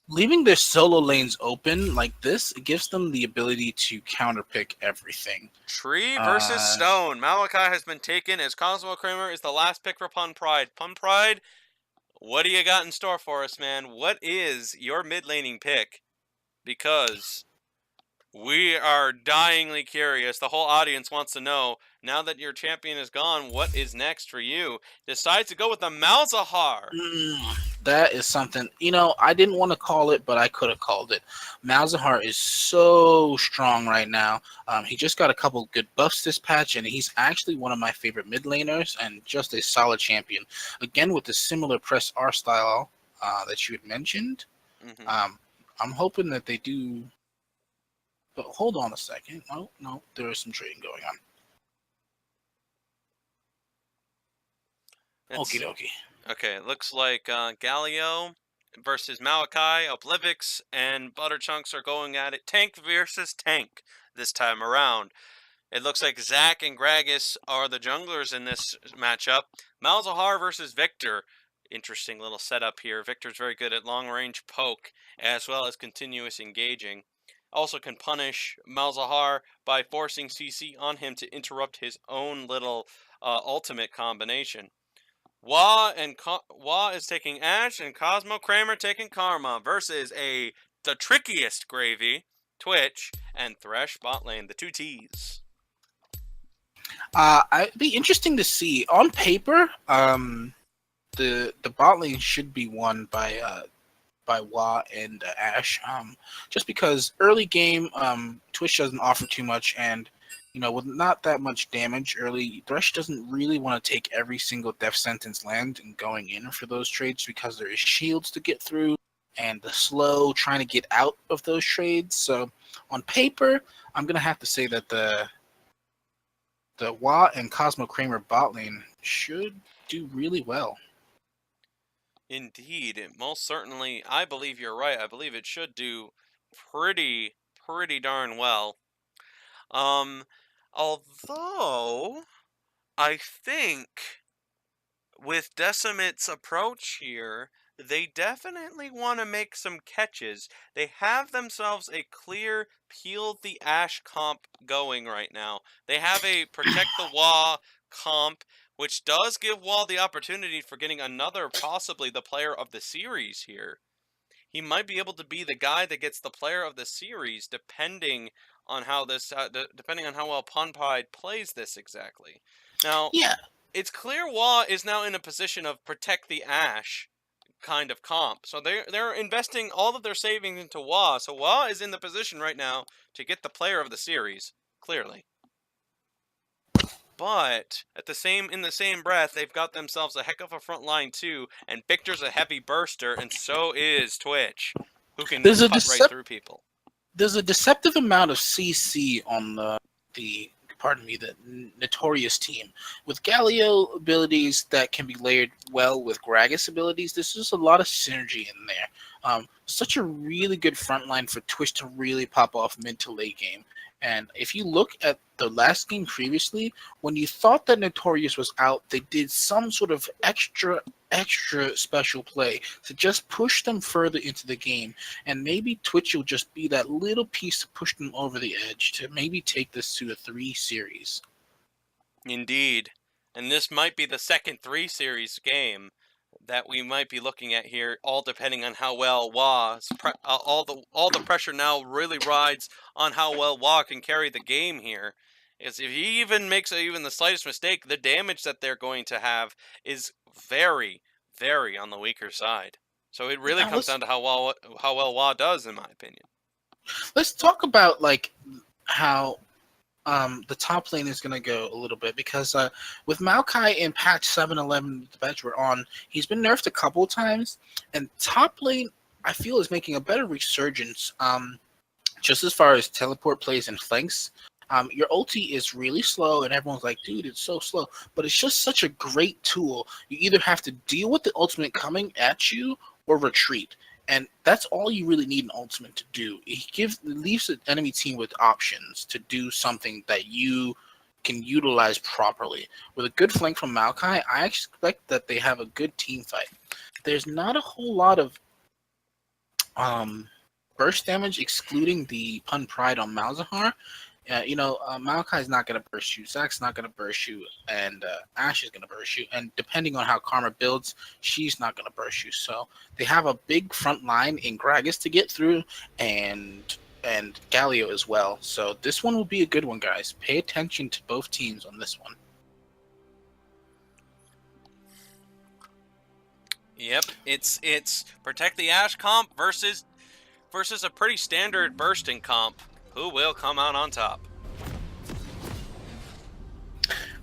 Leaving their solo lanes open like this, it gives them the ability to counterpick everything. Tree versus Stone. Malachi has been taken, as Cosmo Kramer is the last pick for Pun Pride. Pun Pride, what do you got in store for us, man? What is your mid laning pick? because we are dyingly curious. The whole audience wants to know, now that your champion is gone, what is next for you? Decides to go with the Malzahar. That is something, I didn't want to call it, but I could have called it. Malzahar is so strong right now. He just got a couple good buffs this patch, and he's actually one of my favorite mid laners and just a solid champion. Again, with the similar press R style that you had mentioned. I'm hoping that they do. But hold on a second. No, there is some trading going on. Okie dokie. Okay, it looks like Galio versus Malachi, Oblivix, and Butterchunks are going at it. Tank versus tank this time around. It looks like Zac and Gragas are the junglers in this matchup. Malzahar versus Victor. Interesting little setup here. Victor's very good at long-range poke, as well as continuous engaging. Also can punish Malzahar by forcing CC on him to interrupt his own little ultimate combination. Wa is taking Ashe, and Cosmo Kramer taking Karma versus the trickiest Gravy, Twitch, and Thresh bot lane, the two T's. It'd be interesting to see. On paper, the bot lane should be won by Wa and Ashe. Just because early game, Twitch doesn't offer too much, and with not that much damage early, Thresh doesn't really want to take every single death sentence land and going in for those trades because there is shields to get through and the slow trying to get out of those trades. So on paper, I'm gonna have to say that the Wa and Cosmo Kramer bot lane should do really well. Indeed, most certainly. I believe you're right. I believe it should do pretty darn well. Although I think with Decimate's approach here, they definitely want to make some catches. They have themselves a clear peel the Ashe comp going right now. They have a protect the Wa comp, which does give Wall the opportunity for getting another, possibly the player of the series here. He might be able to be the guy that gets the player of the series, depending on how well Punpide plays this exactly. Now, Yeah, it's clear Wa is now in a position of protect the Ashe kind of comp. So they're investing all of their savings into Wa. So Wa is in the position right now to get the player of the series, clearly. But in the same breath, they've got themselves a heck of a front line too, and Victor's a heavy burster, and so is Twitch, who can cut right through people. There's a deceptive amount of CC on the Notorious team. With Galio abilities that can be layered well with Gragas abilities, there's just a lot of synergy in there. Such a really good front line for Twitch to really pop off mid to late game. And if you look at the last game previously, when you thought that Notorious was out, they did some sort of extra special play to just push them further into the game. And maybe Twitch will just be that little piece to push them over the edge to maybe take this to a 3 series. Indeed. And this might be the second 3 series game that we might be looking at here, all depending on how well all the pressure now really rides on how well Wa can carry the game here. Because if he even makes even the slightest mistake, the damage that they're going to have is very on the weaker side. So it really comes down to how well Wa does, in my opinion. Let's talk about how the top lane is going to go a little bit, because with Maokai in patch 7.11, the patch we're on, he's been nerfed a couple of times, and top lane I feel is making a better resurgence. Just as far as teleport plays and flanks, your ulti is really slow, and everyone's like, dude, it's so slow, but it's just such a great tool. You either have to deal with the ultimate coming at you or retreat. And that's all you really need an ultimate to do. It leaves the enemy team with options to do something that you can utilize properly. With a good flank from Maokai, I expect that they have a good team fight. There's not a whole lot of burst damage, excluding the Pun Pride on Malzahar. Yeah, Malachi's not gonna burst you, Zach's not gonna burst you, and Ash is gonna burst you. And depending on how Karma builds, she's not gonna burst you. So they have a big front line in Gragas to get through, and Galio as well. So this one will be a good one, guys. Pay attention to both teams on this one. Yep, it's protect the Ash comp versus a pretty standard bursting comp. Who will come out on top?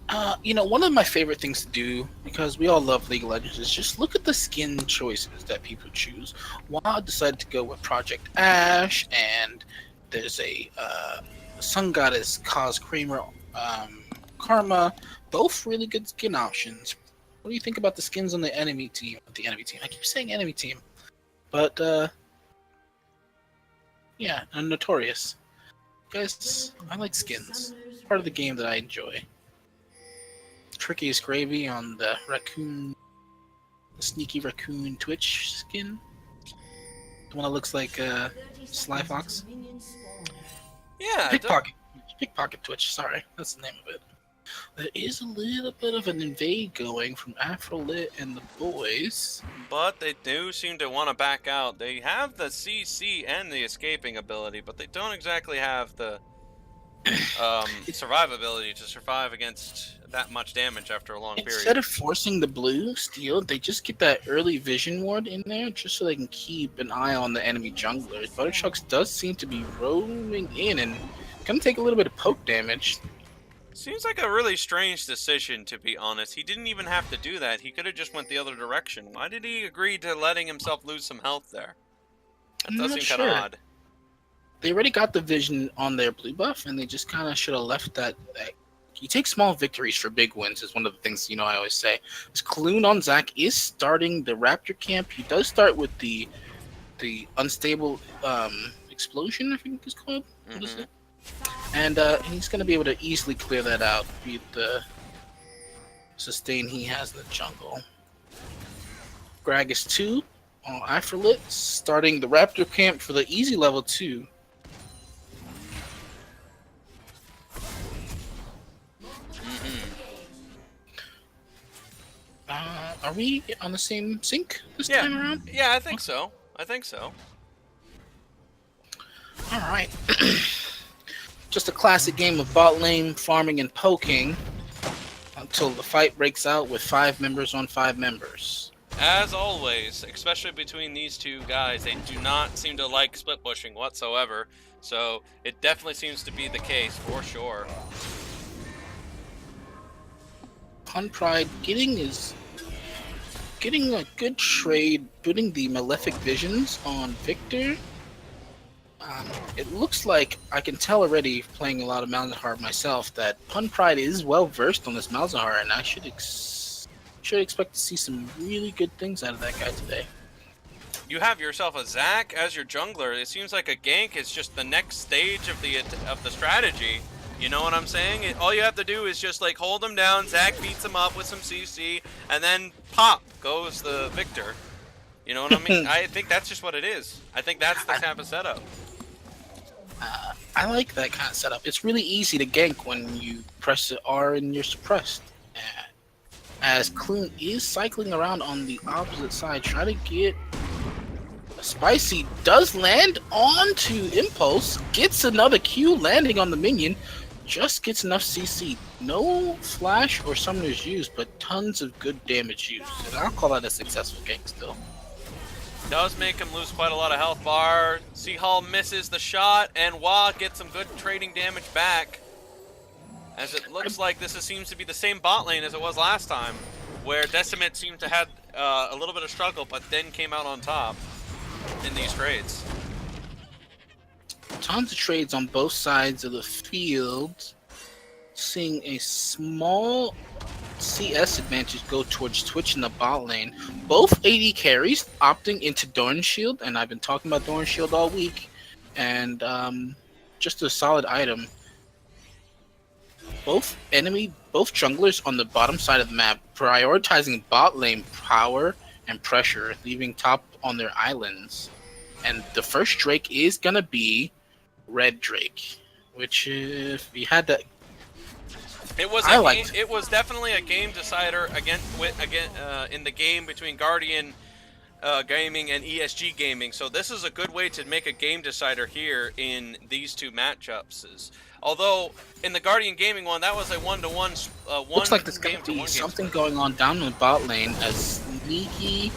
One of my favorite things to do, because we all love League of Legends, is just look at the skin choices that people choose. WoW decided to go with Project Ash, and there's a Sun Goddess Cause Kramer Karma. Both really good skin options. What do you think about the skins on the enemy team? I keep saying enemy team. But, yeah, and Notorious. Guys, I like skins. Part of the game that I enjoy. Trickiest gravy on the sneaky raccoon Twitch skin. The one that looks like Sly Fox. Yeah, Pickpocket Twitch. Sorry, that's the name of it. There is a little bit of an invade going from Afrolit and the boys. but they do seem to want to back out. They have the CC and the escaping ability, but they don't exactly have the survivability to survive against that much damage after a long period. Instead of forcing the blue steal, they just get that early vision ward in there just so they can keep an eye on the enemy junglers. Butterchucks does seem to be roaming in and gonna take a little bit of poke damage. Seems like a really strange decision, to be honest. He didn't even have to do that. He could have just went the other direction. Why did he agree to letting himself lose some health there? That I'm does not seem kind of sure. odd. They already got the vision on their blue buff, and they just kind of should have left that. You take small victories for big wins is one of the things I always say. This Kloon on Zac is starting the Raptor camp. He does start with the unstable explosion, I think it's called. What is it? And he's going to be able to easily clear that out with the sustain he has in the jungle. Gragas 2 on Afrolit, starting the Raptor camp for the easy level 2. Are we on the same sync this time around? Yeah, I think so. Alright. Just a classic game of bot lane farming and poking until the fight breaks out with 5 members on 5 members. As always, especially between these two guys, they do not seem to like split pushing whatsoever. So it definitely seems to be the case for sure. Pun Pride getting a good trade, putting the Malefic Visions on Victor. It looks like I can tell already, playing a lot of Malzahar myself, that Pun Pride is well versed on this Malzahar, and I should expect to see some really good things out of that guy today. You have yourself a Zac as your jungler. It seems like a gank is just the next stage of the strategy. You know what I'm saying? All you have to do is just like hold him down. Zac beats him up with some CC, and then pop goes the Victor. You know what I mean? I think that's just what it is. I think that's the type of setup. I like that kind of setup. It's really easy to gank when you press the R and you're suppressed. As Kloon is cycling around on the opposite side, trying to get a Spicy, does land onto Impulse, gets another Q landing on the minion, just gets enough CC. No flash or summoners used, but tons of good damage used. And I'll call that a successful gank still. Does make him lose quite a lot of health bar. Seahall misses the shot, and Wah gets some good trading damage back. As it looks like this seems to be the same bot lane as it was last time, where Decimate seemed to have a little bit of struggle, but then came out on top in these trades. Tons of trades on both sides of the field. Seeing a small CS advantage go towards Twitch in the bot lane. Both AD carries opting into Doran Shield, and I've been talking about Doran Shield all week. And just a solid item. Both junglers on the bottom side of the map prioritizing bot lane power and pressure, leaving top on their islands. And the first Drake is gonna be Red Drake. which if you had that, It was I a liked game, it was definitely a game decider in the game between Guardian Gaming and ESG Gaming. So this is a good way to make a game decider here in these two matchups. Although in the Guardian Gaming one, that was a one-to-one, looks like there's game gonna to be one something game. going on down in the bot lane. A sneaky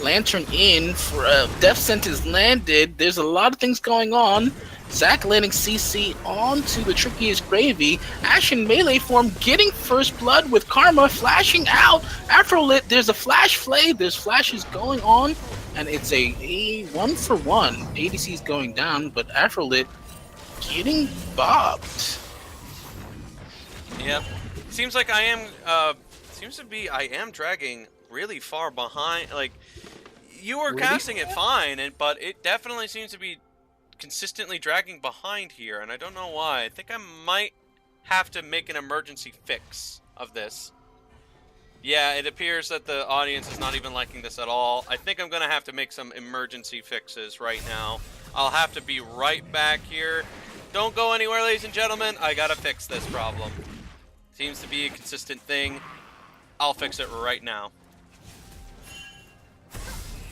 Lantern in for Death Sentence landed. There's a lot of things going on. Zac landing CC onto the trickiest gravy. Ash in melee form getting first blood with Karma flashing out. Afrolit, there's a flash flay. There's flashes going on. And it's a 1-for-1. ADC is going down, but Afrolit getting bopped. Yep. Seems like I am. I am dragging really far behind. Like you were Really? casting it fine, but it definitely seems to be consistently dragging behind here, and I don't know why. I think I might have to make an emergency fix of this. Yeah, it appears that the audience is not even liking this at all. I think I'm gonna have to make some emergency fixes right now. I'll have to be right back here. Don't go anywhere, ladies and gentlemen. I gotta fix this problem. Seems to be a consistent thing. I'll fix it right now.